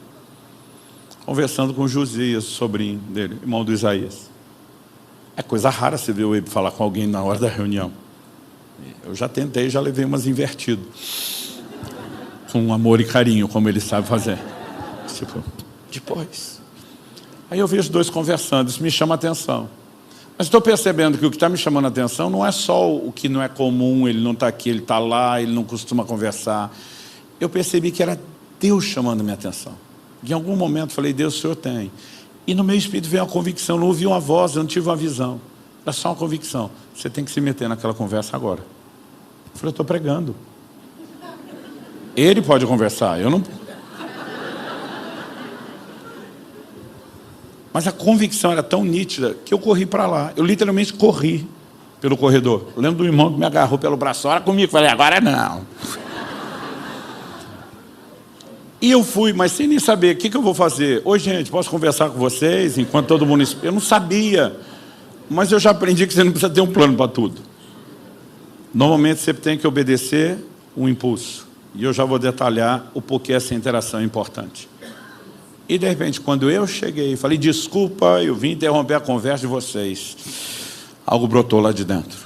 conversando com o Josias, sobrinho dele, irmão do Isaías. É coisa rara você ver o Eibe falar com alguém na hora da reunião. Eu já tentei, já levei umas invertidas. Com amor e carinho, como ele sabe fazer. Tipo, depois. Aí eu vejo dois conversando, isso me chama a atenção. Mas estou percebendo que o que está me chamando a atenção não é só o que não é comum, ele não está aqui, ele está lá, ele não costuma conversar. Eu percebi que era Deus chamando a minha atenção. Em algum momento falei, Deus, o Senhor tem. E no meu espírito veio uma convicção, não ouvi uma voz, eu não tive uma visão. Era só uma convicção. Você tem que se meter naquela conversa agora. Eu falei, eu estou pregando. Ele pode conversar, eu não... Mas a convicção era tão nítida que eu corri para lá. Eu literalmente corri pelo corredor. Eu lembro do irmão que me agarrou pelo braço. Ora comigo. Falei, agora não. E eu fui, mas sem nem saber o que eu vou fazer. Oi, gente, posso conversar com vocês enquanto todo mundo... Eu não sabia. Mas eu já aprendi que você não precisa ter um plano para tudo. Normalmente você tem que obedecer um impulso. E eu já vou detalhar o porquê essa interação é importante. E, de repente, quando eu cheguei, falei, desculpa, eu vim interromper a conversa de vocês. Algo brotou lá de dentro.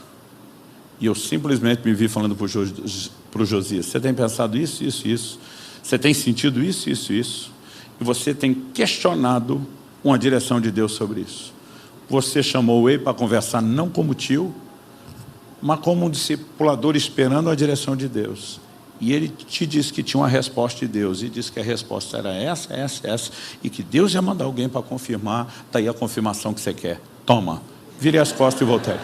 E eu simplesmente me vi falando para o Josias, você tem pensado isso, isso, isso. Você tem sentido isso, isso, isso. E você tem questionado uma direção de Deus sobre isso. Você chamou ele para conversar não como tio, mas como um discipulador esperando a direção de Deus. E ele te disse que tinha uma resposta de Deus. E disse que a resposta era essa, essa, essa. E que Deus ia mandar alguém para confirmar. Está aí a confirmação que você quer. Toma. Virei as costas e voltei.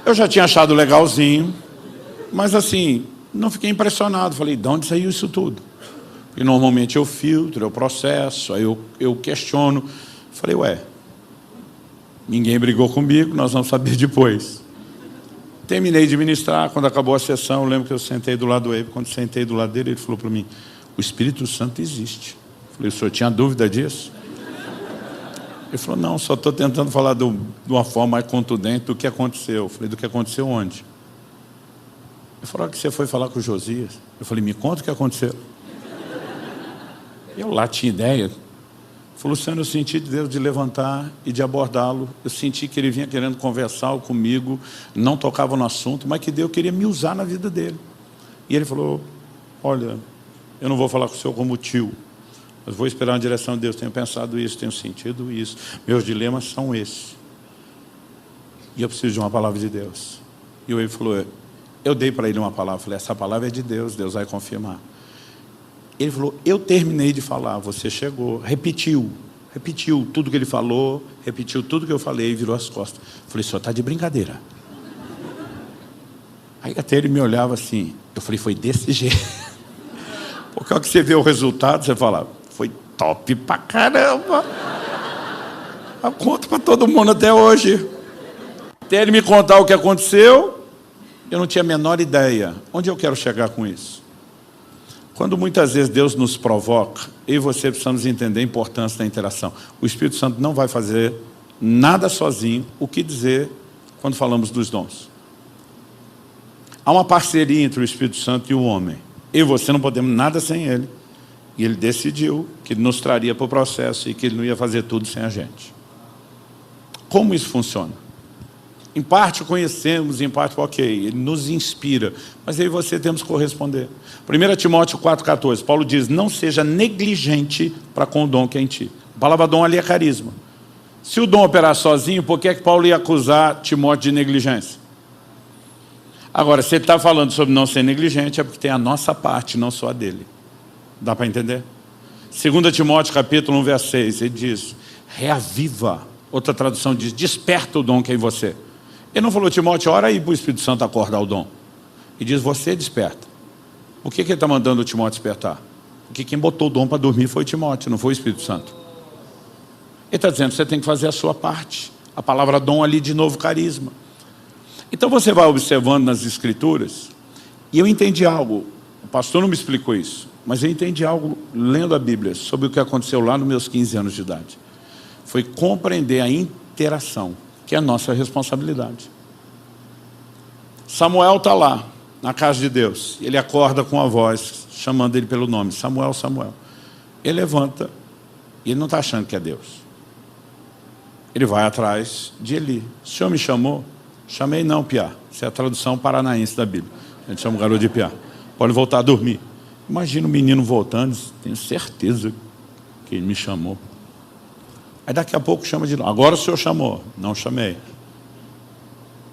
Eu já tinha achado legalzinho. Mas assim, não fiquei impressionado. Falei, de onde saiu isso tudo? E normalmente eu filtro, eu processo, aí eu questiono. Falei, ué, ninguém brigou comigo, nós vamos saber depois. Terminei de ministrar, quando acabou a sessão, eu lembro que eu sentei do lado do Eibe. Quando sentei do lado dele, ele falou para mim, o Espírito Santo existe. Eu falei, o senhor tinha dúvida disso? Ele falou, não, só estou tentando falar de uma forma mais contundente do que aconteceu. Eu falei, do que aconteceu onde? Ele falou, que você foi falar com o Josias. Eu falei, me conta o que aconteceu. Eu lá tinha ideia. Falou, Luciano, eu senti de Deus de levantar e de abordá-lo. Eu senti que ele vinha querendo conversar comigo, não tocava no assunto, mas que Deus queria me usar na vida dele. E ele falou, olha, eu não vou falar com o senhor como tio, mas vou esperar na direção de Deus. Tenho pensado isso, tenho sentido isso. Meus dilemas são esses. E eu preciso de uma palavra de Deus. E ele falou, eu dei para ele uma palavra. Eu falei, essa palavra é de Deus, Deus vai confirmar. Ele falou, eu terminei de falar, você chegou, repetiu tudo que ele falou, repetiu tudo que eu falei e virou as costas. Eu falei, o senhor está de brincadeira. Aí até ele me olhava assim, eu falei, foi desse jeito. Porque ao que você vê o resultado, você fala, foi top pra caramba. Eu conto para todo mundo até hoje. Até ele me contar o que aconteceu, eu não tinha a menor ideia. Onde eu quero chegar com isso? Quando muitas vezes Deus nos provoca, eu e você precisamos entender a importância da interação. O Espírito Santo não vai fazer nada sozinho. O que dizer quando falamos dos dons? Há uma parceria entre o Espírito Santo e o homem. Eu e você não podemos nada sem ele. E ele decidiu que ele nos traria para o processo e que ele não ia fazer tudo sem a gente. Como isso funciona? Em parte conhecemos, em parte, ok, ele nos inspira, mas eu e você temos que corresponder. 1 Timóteo 4,14, Paulo diz, não seja negligente para com o dom que é em ti. A palavra dom ali é carisma. Se o dom operar sozinho, por que é que Paulo ia acusar Timóteo de negligência? Agora, se ele está falando sobre não ser negligente, é porque tem a nossa parte, não só a dele. Dá para entender? 2 Timóteo capítulo 1, verso 6, ele diz, reaviva. Outra tradução diz, desperta o dom que é em você. Ele não falou, Timóteo, ora aí para o Espírito Santo acordar o dom. E diz, você desperta. Por que ele está mandando o Timóteo despertar? Porque quem botou o dom para dormir foi o Timóteo, não foi o Espírito Santo. Ele está dizendo, você tem que fazer a sua parte. A palavra dom ali, de novo, carisma. Então você vai observando nas Escrituras, e eu entendi algo, o pastor não me explicou isso, mas eu entendi algo lendo a Bíblia, sobre o que aconteceu lá nos meus 15 anos de idade. Foi compreender a interação, que é a nossa responsabilidade. Samuel está lá, na casa de Deus. Ele acorda com a voz, chamando ele pelo nome. Samuel, Samuel. Ele levanta, e ele não está achando que é Deus. Ele vai atrás de Eli. O senhor me chamou? Chamei não, Piá. Essa é a tradução paranaense da Bíblia. A gente chama o garoto de Piá. Pode voltar a dormir. Imagina o menino voltando, tenho certeza que ele me chamou. Aí daqui a pouco chama de novo. Agora o senhor chamou. Não chamei.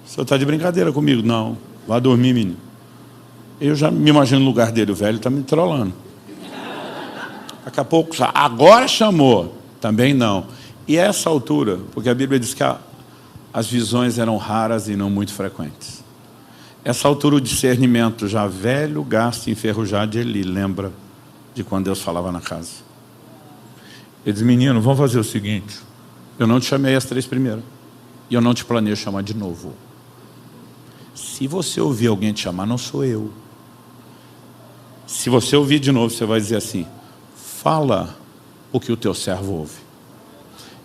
O senhor está de brincadeira comigo? Não. Vá dormir, menino. Eu já me imagino no lugar dele. O velho está me trolando. Daqui a pouco, agora chamou. Também não. E a essa altura, porque a Bíblia diz que as visões eram raras e não muito frequentes. Essa altura o discernimento já velho, gasto e enferrujado de Eli, lembra de quando Deus falava na casa. Ele diz, menino, vamos fazer o seguinte, eu não te chamei as 3 primeiras, e eu não te planejo chamar de novo. Se você ouvir alguém te chamar, não sou eu. Se você ouvir de novo, você vai dizer assim, fala o que o teu servo ouve.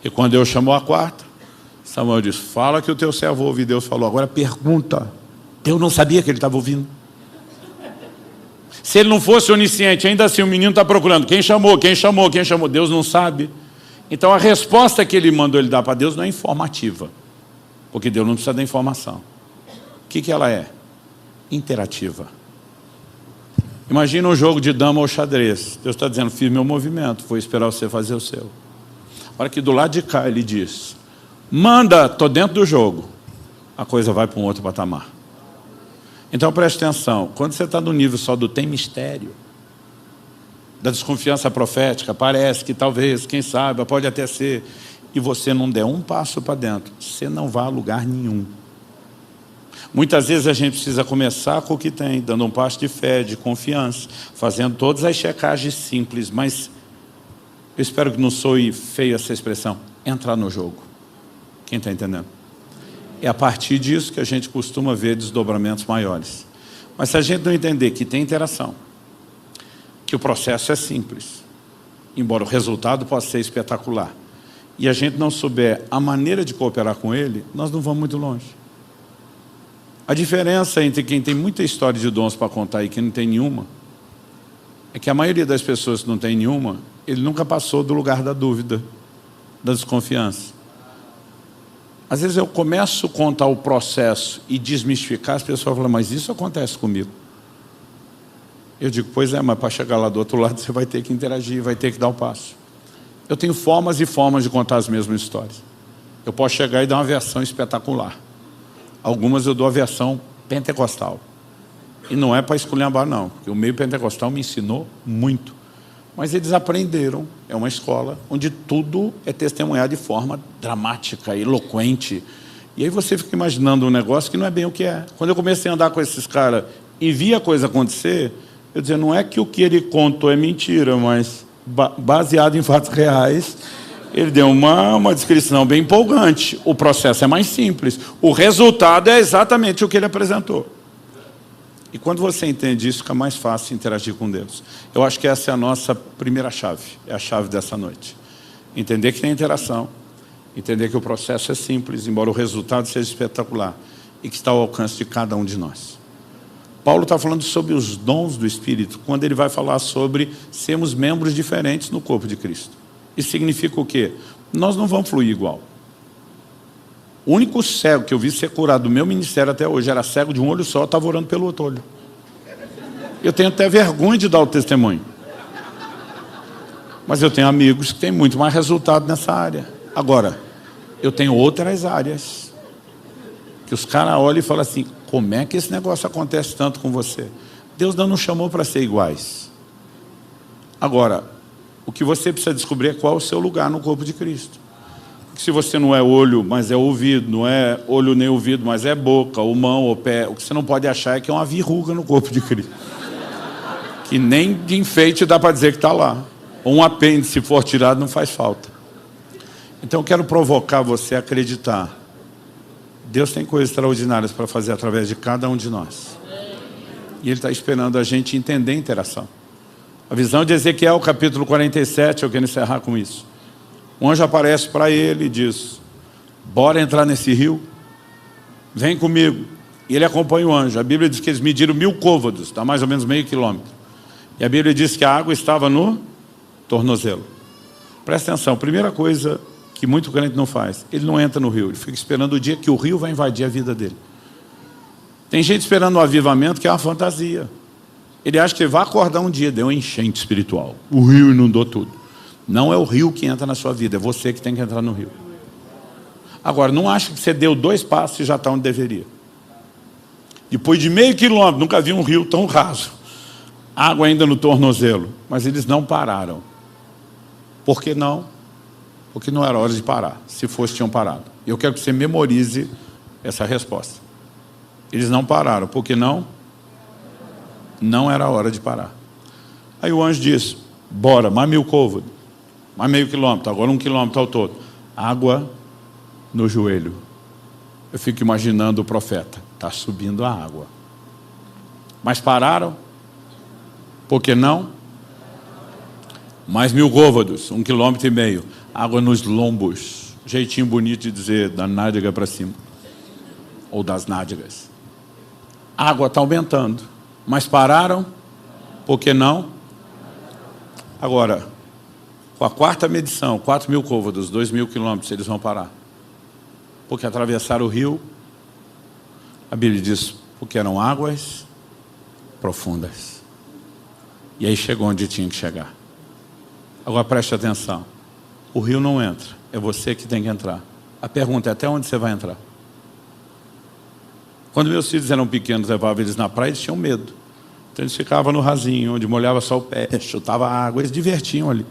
E quando Deus chamou a 4ª, Samuel disse, fala que o teu servo ouve. E Deus falou, agora pergunta. Deus não sabia que ele estava ouvindo. Se ele não fosse onisciente, ainda assim o menino está procurando. Quem chamou, quem chamou, quem chamou? Deus não sabe. Então a resposta que ele mandou ele dar para Deus não é informativa. Porque Deus não precisa da informação. O que ela é? Interativa. Imagina um jogo de dama ou xadrez. Deus está dizendo, fiz meu movimento, vou esperar você fazer o seu. Olha que do lado de cá ele diz, manda, estou dentro do jogo. A coisa vai para um outro patamar. Então preste atenção, quando você está no nível só do tem mistério, da desconfiança profética, parece que talvez, quem sabe, pode até ser, e você não der um passo para dentro, você não vai a lugar nenhum. Muitas vezes a gente precisa começar com o que tem, dando um passo de fé, de confiança, fazendo todas as checagens simples, mas eu espero que não soe feia essa expressão, entrar no jogo. Quem está entendendo? É a partir disso que a gente costuma ver desdobramentos maiores. Mas se a gente não entender que tem interação, que o processo é simples, embora o resultado possa ser espetacular, e a gente não souber a maneira de cooperar com ele, nós não vamos muito longe. A diferença entre quem tem muita história de dons para contar e quem não tem nenhuma, é que a maioria das pessoas que não tem nenhuma, ele nunca passou do lugar da dúvida, da desconfiança. Às vezes eu começo a contar o processo e desmistificar, as pessoas falam, mas isso acontece comigo. Eu digo, pois é, mas para chegar lá do outro lado você vai ter que interagir, vai ter que dar o passo. Eu tenho formas e formas de contar as mesmas histórias. Eu posso chegar e dar uma versão espetacular. Algumas eu dou a versão pentecostal. E não é para esculhambar não, porque o meio pentecostal me ensinou muito. Mas eles aprenderam, é uma escola onde tudo é testemunhado de forma dramática, eloquente. E aí você fica imaginando um negócio que não é bem o que é. Quando eu comecei a andar com esses caras e vi a coisa acontecer, eu dizia, não é que o que ele contou é mentira, mas baseado em fatos reais, ele deu uma descrição bem empolgante. O processo é mais simples. O resultado é exatamente o que ele apresentou. E quando você entende isso, fica mais fácil interagir com Deus. Eu acho que essa é a nossa primeira chave, é a chave dessa noite. Entender que tem interação, entender que o processo é simples, embora o resultado seja espetacular, e que está ao alcance de cada um de nós. Paulo está falando sobre os dons do Espírito, quando ele vai falar sobre sermos membros diferentes no corpo de Cristo. Isso significa o quê? Nós não vamos fluir igual. O único cego que eu vi ser curado do meu ministério até hoje era cego de um olho só, estava orando pelo outro olho. Eu tenho até vergonha de dar o testemunho. Mas eu tenho amigos que têm muito mais resultado nessa área. Agora, eu tenho outras áreas que os caras olham e falam assim, como é que esse negócio acontece tanto com você? Deus não nos chamou para ser iguais. Agora, o que você precisa descobrir é qual é o seu lugar no corpo de Cristo. Se você não é olho, mas é ouvido, não é olho nem ouvido, mas é boca, ou mão, ou pé, o que você não pode achar é que é uma verruga no corpo de Cristo. Que nem de enfeite dá para dizer que está lá. Ou um apêndice, se for tirado, não faz falta. Então eu quero provocar você a acreditar. Deus tem coisas extraordinárias para fazer através de cada um de nós. E Ele está esperando a gente entender a interação. A visão de Ezequiel, capítulo 47, eu quero encerrar com isso. Um anjo aparece para ele e diz: bora entrar nesse rio? Vem comigo. E ele acompanha o anjo. A Bíblia diz que eles mediram 1000 côvados, dá mais ou menos meio quilômetro. E a Bíblia diz que a água estava no tornozelo. Presta atenção, primeira coisa que muito crente não faz, ele não entra no rio, ele fica esperando o dia que o rio vai invadir a vida dele. Tem gente esperando o avivamento, que é uma fantasia. Ele acha que ele vai acordar um dia, deu uma enchente espiritual, o rio inundou tudo. Não é o rio que entra na sua vida, é você que tem que entrar no rio. Agora, não acha que você deu 2 passos e já está onde deveria. Depois de meio quilômetro, nunca vi um rio tão raso. Água ainda no tornozelo. Mas eles não pararam. Por que não? Porque não era hora de parar. Se fosse, tinham parado. E eu quero que você memorize essa resposta. Eles não pararam. Por que não? Não era hora de parar. Aí o anjo disse: bora, mais 1000 côvados, mais meio quilômetro, agora 1 quilômetro ao todo. Água no joelho. Eu fico imaginando o profeta. Está subindo a água. Mas pararam? Por que não? Mais 1000 côvados, 1,5 quilômetro. Água nos lombos. Jeitinho bonito de dizer, da nádega para cima. Ou das nádegas. A água está aumentando. Mas pararam? Por que não? Agora, com a 4ª medição, 4.000 côvados, 2.000 quilômetros, eles vão parar. Porque atravessaram o rio. A Bíblia diz, porque eram águas profundas. E aí chegou onde tinha que chegar. Agora preste atenção. O rio não entra, é você que tem que entrar. A pergunta é: até onde você vai entrar? Quando meus filhos eram pequenos, levava eles na praia, eles tinham medo. Então eles ficavam no rasinho, onde molhava só o pé, chutava água, eles divertiam ali.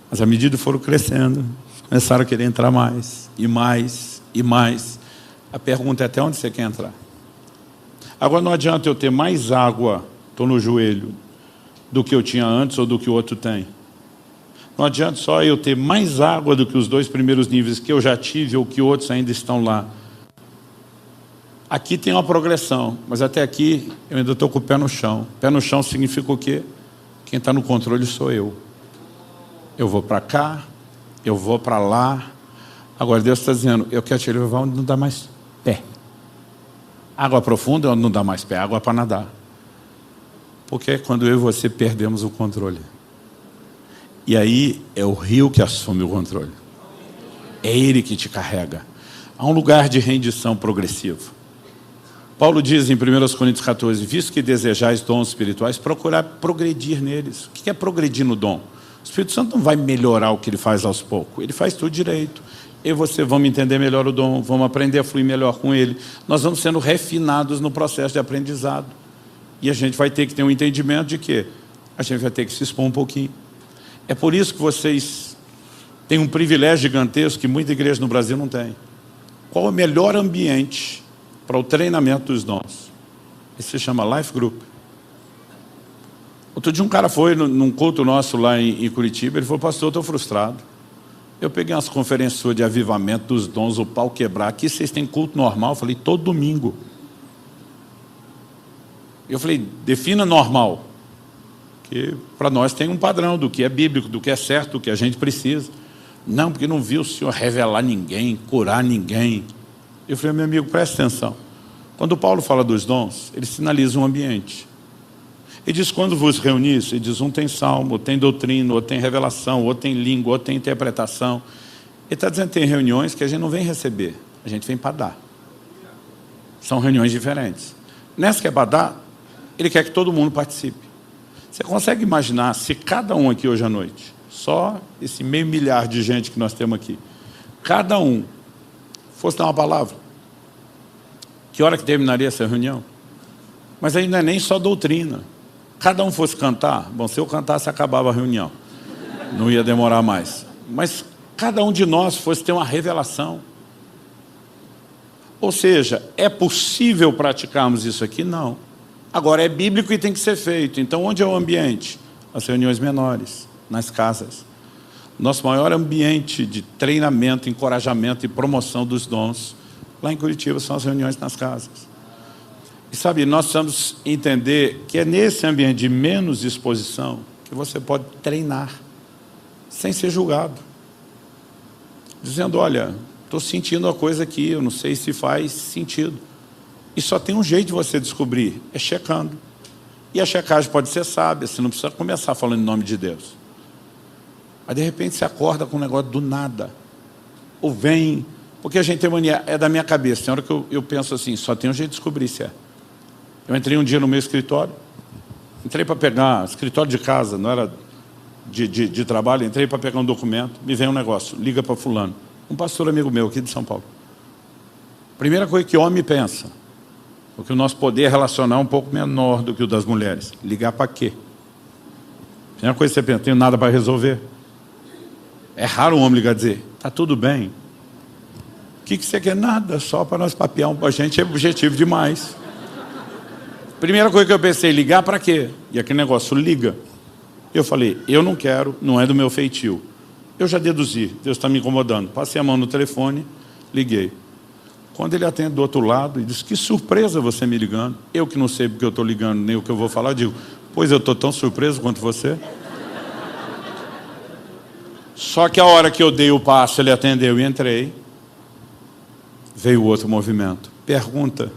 Mas à medida que foram crescendo, começaram a querer entrar mais, e mais, e mais. A pergunta é: até onde você quer entrar? Agora não adianta eu ter mais água, estou no joelho, do que eu tinha antes ou do que o outro tem. Não adianta só eu ter mais água do que os 2 primeiros níveis que eu já tive ou que outros ainda estão lá. Aqui tem uma progressão, mas até aqui eu ainda estou com o pé no chão. Pé no chão significa o quê? Quem está no controle sou eu. Eu vou para cá, eu vou para lá. Agora Deus está dizendo: eu quero te levar onde não dá mais pé. Água profunda é onde não dá mais pé, água para nadar. Porque é quando eu e você perdemos o controle. E aí é o rio que assume o controle. É ele que te carrega. Há um lugar de rendição progressivo. Paulo diz em 1 Coríntios 14, visto que desejais dons espirituais, procurar progredir neles. O que é progredir no dom? O Espírito Santo não vai melhorar o que ele faz aos poucos. Ele faz tudo direito. Eu e você vamos entender melhor o dom, vamos aprender a fluir melhor com ele. Nós vamos sendo refinados no processo de aprendizado. E a gente vai ter que ter um entendimento de que a gente vai ter que se expor um pouquinho. É por isso que vocês têm um privilégio gigantesco que muita igreja no Brasil não tem. Qual o melhor ambiente para o treinamento dos dons? Isso se chama Life Group. Outro dia um cara foi num culto nosso lá em Curitiba, ele falou: pastor, eu estou frustrado. Eu peguei umas conferências de avivamento dos dons, o pau quebrar. Aqui vocês têm culto normal? Eu falei: todo domingo. Eu falei: defina normal. Porque para nós tem um padrão do que é bíblico, do que é certo, do que a gente precisa. Não, porque não viu o Senhor revelar ninguém, curar ninguém. Eu falei: meu amigo, presta atenção. Quando Paulo fala dos dons, ele sinaliza um ambiente. Ele diz: quando vos reunis, ele diz, um tem salmo, outro tem doutrina, outro tem revelação, outro tem língua, outro tem interpretação. Ele está dizendo que tem reuniões que a gente não vem receber, a gente vem para dar. São reuniões diferentes. Nessa que é para dar, ele quer que todo mundo participe. Você consegue imaginar se cada um aqui hoje à noite, só esse 500 mil de gente que nós temos aqui, cada um fosse dar uma palavra? Que hora que terminaria essa reunião? Mas aí não é nem só doutrina. Cada um fosse cantar, bom, se eu cantasse acabava a reunião, não ia demorar mais. Mas cada um de nós fosse ter uma revelação. Ou seja, é possível praticarmos isso aqui? Não. Agora, é bíblico e tem que ser feito. Então, onde é o ambiente? As reuniões menores, nas casas. Nosso maior ambiente de treinamento, encorajamento e promoção dos dons, lá em Curitiba, são as reuniões nas casas. E sabe, nós precisamos entender que é nesse ambiente de menos exposição que você pode treinar, sem ser julgado. Dizendo, olha, estou sentindo uma coisa aqui, eu não sei se faz sentido. E só tem um jeito de você descobrir, é checando. E a checagem pode ser sábia, você não precisa começar falando em nome de Deus. Aí de repente você acorda com um negócio do nada. Ou vem, porque a gente tem mania, é da minha cabeça. Tem hora que eu penso assim, só tem um jeito de descobrir se é. Eu entrei um dia no meu escritório, entrei para pegar, escritório de casa, não era de trabalho, entrei para pegar um documento, me vem um negócio, liga para fulano. Um pastor amigo meu aqui de São Paulo. Primeira coisa que homem pensa, porque o nosso poder relacional é um pouco menor do que o das mulheres. Ligar para quê? Primeira coisa que você pensa, tenho nada para resolver. É raro um homem ligar e dizer, está tudo bem. O que você quer? Nada, só para nós papear a gente é objetivo demais. Primeira coisa que eu pensei, ligar para quê? E aquele negócio, liga. Eu falei, eu não quero, não é do meu feitio. Eu já deduzi, Deus está me incomodando. Passei a mão no telefone, liguei. Quando ele atende do outro lado e diz, que surpresa você me ligando. Eu que não sei porque eu estou ligando, nem o que eu vou falar, digo, pois eu estou tão surpreso quanto você. Só que a hora que eu dei o passo, ele atendeu e entrei. Veio outro movimento. Pergunta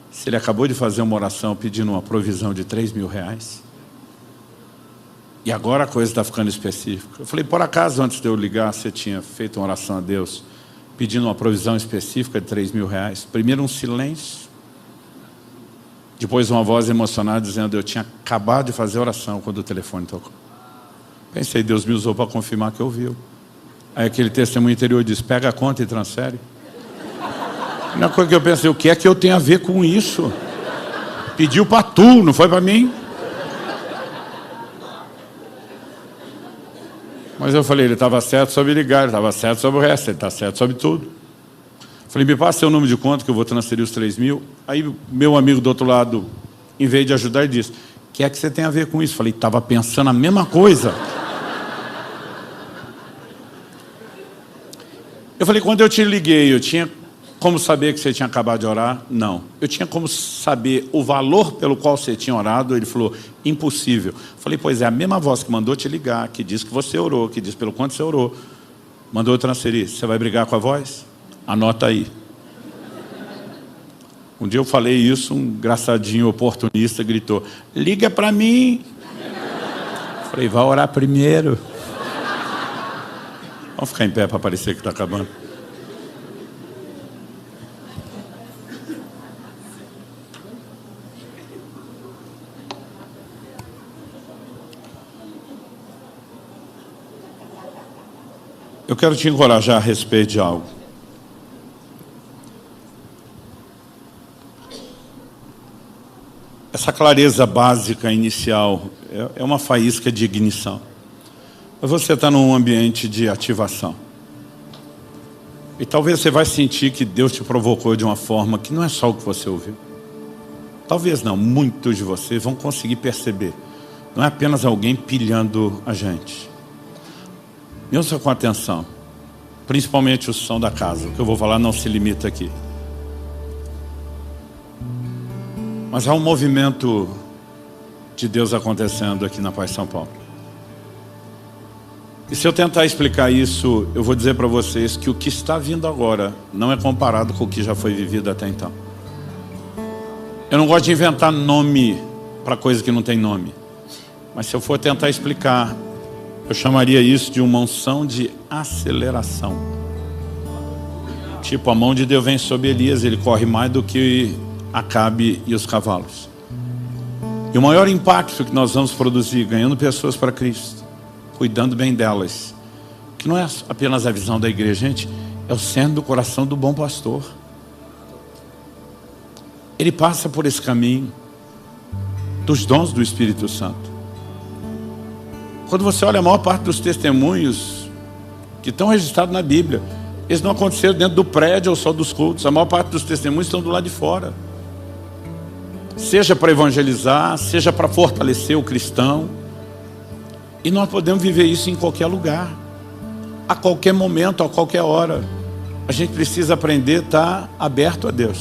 se ele acabou de fazer uma oração pedindo uma provisão de R$3.000. E agora a coisa está ficando específica. Eu falei, por acaso antes de eu ligar, você tinha feito uma oração a Deus pedindo uma provisão específica de R$3.000? Primeiro um silêncio. Depois uma voz emocionada dizendo, eu tinha acabado de fazer oração quando o telefone tocou. Pensei, Deus me usou para confirmar que ouviu. Aí aquele testemunho interior diz, pega a conta e transfere. Na coisa que eu pensei, o que é que eu tenho a ver com isso? Pediu para tu, não foi para mim? Mas eu falei, ele estava certo sobre ligar, ele estava certo sobre o resto, ele está certo sobre tudo. Falei, me passa seu número de conta que eu vou transferir os 3.000. Aí meu amigo do outro lado, em vez de ajudar, ele disse, o que é que você tem a ver com isso? Falei, estava pensando a mesma coisa. Eu falei, quando eu te liguei, eu tinha como saber que você tinha acabado de orar? Não. Eu tinha como saber o valor pelo qual você tinha orado? Ele falou, impossível. Falei, pois é, a mesma voz que mandou te ligar, que disse que você orou, que disse pelo quanto você orou, mandou eu transferir. Você vai brigar com a voz? Anota aí. Um dia eu falei isso, um engraçadinho oportunista gritou, liga para mim. Falei, vai orar primeiro. Vamos ficar em pé para parecer que está acabando. Eu quero te encorajar a respeito de algo. Essa clareza básica inicial é uma faísca de ignição. Mas você está num ambiente de ativação. E talvez você vai sentir que Deus te provocou de uma forma que não é só o que você ouviu. Talvez não, muitos de vocês vão conseguir perceber. Não é apenas alguém pilhando a gente. Me ouça com atenção, principalmente o som da casa. O que eu vou falar não se limita aqui. Mas há um movimento de Deus acontecendo aqui na Paz São Paulo. E se eu tentar explicar isso, eu vou dizer para vocês que o que está vindo agora não é comparado com o que já foi vivido até então. Eu não gosto de inventar nome para coisa que não tem nome. Mas se eu for tentar explicar, eu chamaria isso de uma unção de aceleração. Tipo, a mão de Deus vem sobre Elias, ele corre mais do que Acabe e os cavalos. E o maior impacto que nós vamos produzir, ganhando pessoas para Cristo, cuidando bem delas, que não é apenas a visão da igreja, gente, é o centro do coração do bom pastor. Ele passa por esse caminho dos dons do Espírito Santo. Quando você olha a maior parte dos testemunhos que estão registrados na Bíblia, eles não aconteceram dentro do prédio ou só dos cultos. A maior parte dos testemunhos estão do lado de fora. Seja para evangelizar, seja para fortalecer o cristão. E nós podemos viver isso em qualquer lugar, a qualquer momento, a qualquer hora. A gente precisa aprender a estar aberto a Deus,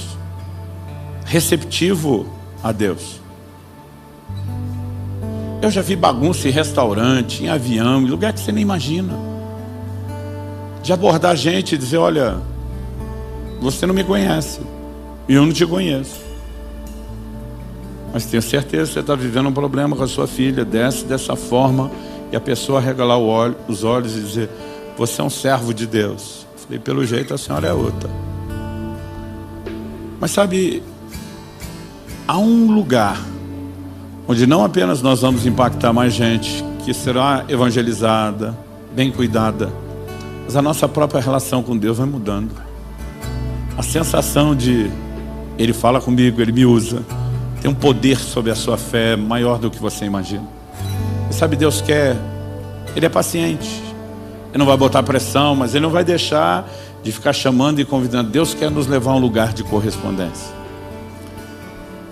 receptivo a Deus. Eu já vi bagunça em restaurante, em avião, em lugar que você nem imagina. De abordar a gente e dizer, olha, você não me conhece, e eu não te conheço. Mas tenho certeza que você está vivendo um problema com a sua filha, desce dessa forma, e a pessoa regalar os olhos e dizer, você é um servo de Deus. Eu falei, pelo jeito a senhora é outra. Mas sabe, há um lugar onde não apenas nós vamos impactar mais gente, que será evangelizada, bem cuidada, mas a nossa própria relação com Deus vai mudando. A sensação de, Ele fala comigo, Ele me usa, tem um poder sobre a sua fé maior do que você imagina. E sabe, Deus quer, Ele é paciente, Ele não vai botar pressão, mas Ele não vai deixar de ficar chamando e convidando. Deus quer nos levar a um lugar de correspondência.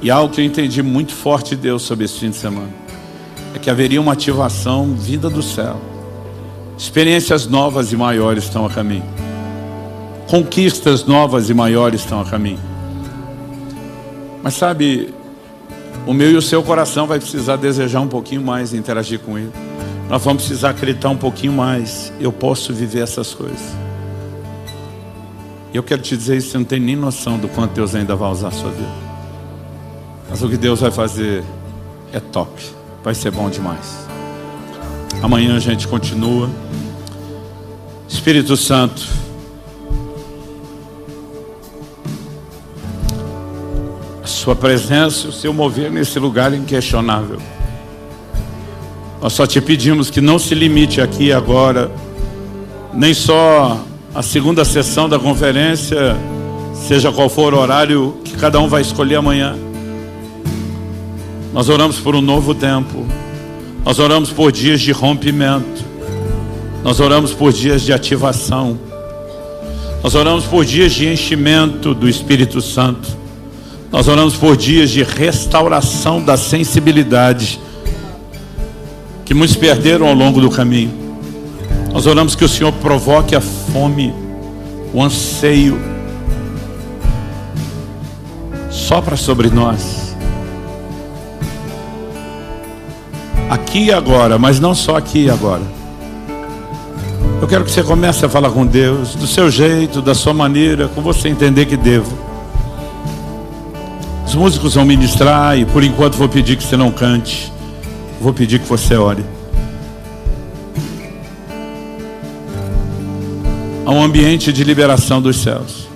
E algo que eu entendi muito forte de Deus sobre esse fim de semana é que haveria uma ativação vinda do céu. Experiências novas e maiores estão a caminho. Conquistas novas e maiores estão a caminho. Mas sabe, o meu e o seu coração vai precisar desejar um pouquinho mais e interagir com Ele. Nós vamos precisar acreditar um pouquinho mais. Eu posso viver essas coisas. E eu quero te dizer isso, você não tem nem noção do quanto Deus ainda vai usar a sua vida. Mas o que Deus vai fazer é top. Vai ser bom demais. Amanhã a gente continua. Espírito Santo, a sua presença, o seu mover nesse lugar é inquestionável. Nós só te pedimos que não se limite aqui agora, nem só a segunda sessão da conferência, seja qual for o horário que cada um vai escolher amanhã. Nós oramos por um novo tempo. Nós oramos por dias de rompimento. Nós oramos por dias de ativação. Nós oramos por dias de enchimento do Espírito Santo. Nós oramos por dias de restauração da sensibilidade que muitos perderam ao longo do caminho. Nós oramos que o Senhor provoque a fome, o anseio. Sopra sobre nós. Aqui e agora, mas não só aqui e agora. Eu quero que você comece a falar com Deus, do seu jeito, da sua maneira, como você entender que devo. Os músicos vão ministrar e por enquanto vou pedir que você não cante. Vou pedir que você ore. Há um ambiente de liberação dos céus.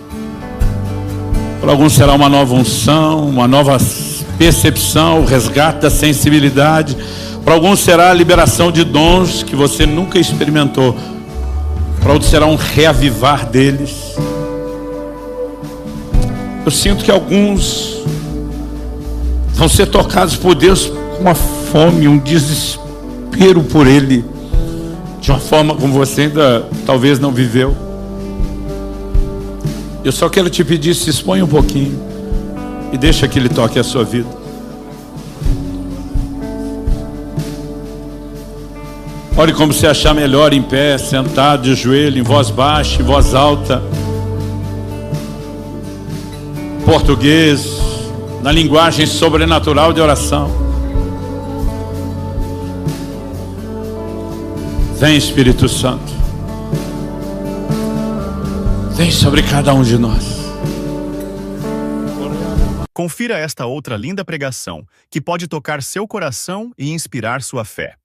Para alguns será uma nova unção, uma nova percepção, o resgate da sensibilidade. Para alguns será a liberação de dons que você nunca experimentou. Para outros será um reavivar deles. Eu sinto que alguns vão ser tocados por Deus com uma fome, um desespero por Ele, de uma forma como você ainda talvez não viveu. Eu só quero te pedir, se expõe um pouquinho e deixa que Ele toque a sua vida. Ore como você achar melhor, em pé, sentado, de joelho, em voz baixa, em voz alta. Português, na linguagem sobrenatural de oração. Vem, Espírito Santo. Vem sobre cada um de nós. Confira esta outra linda pregação, que pode tocar seu coração e inspirar sua fé.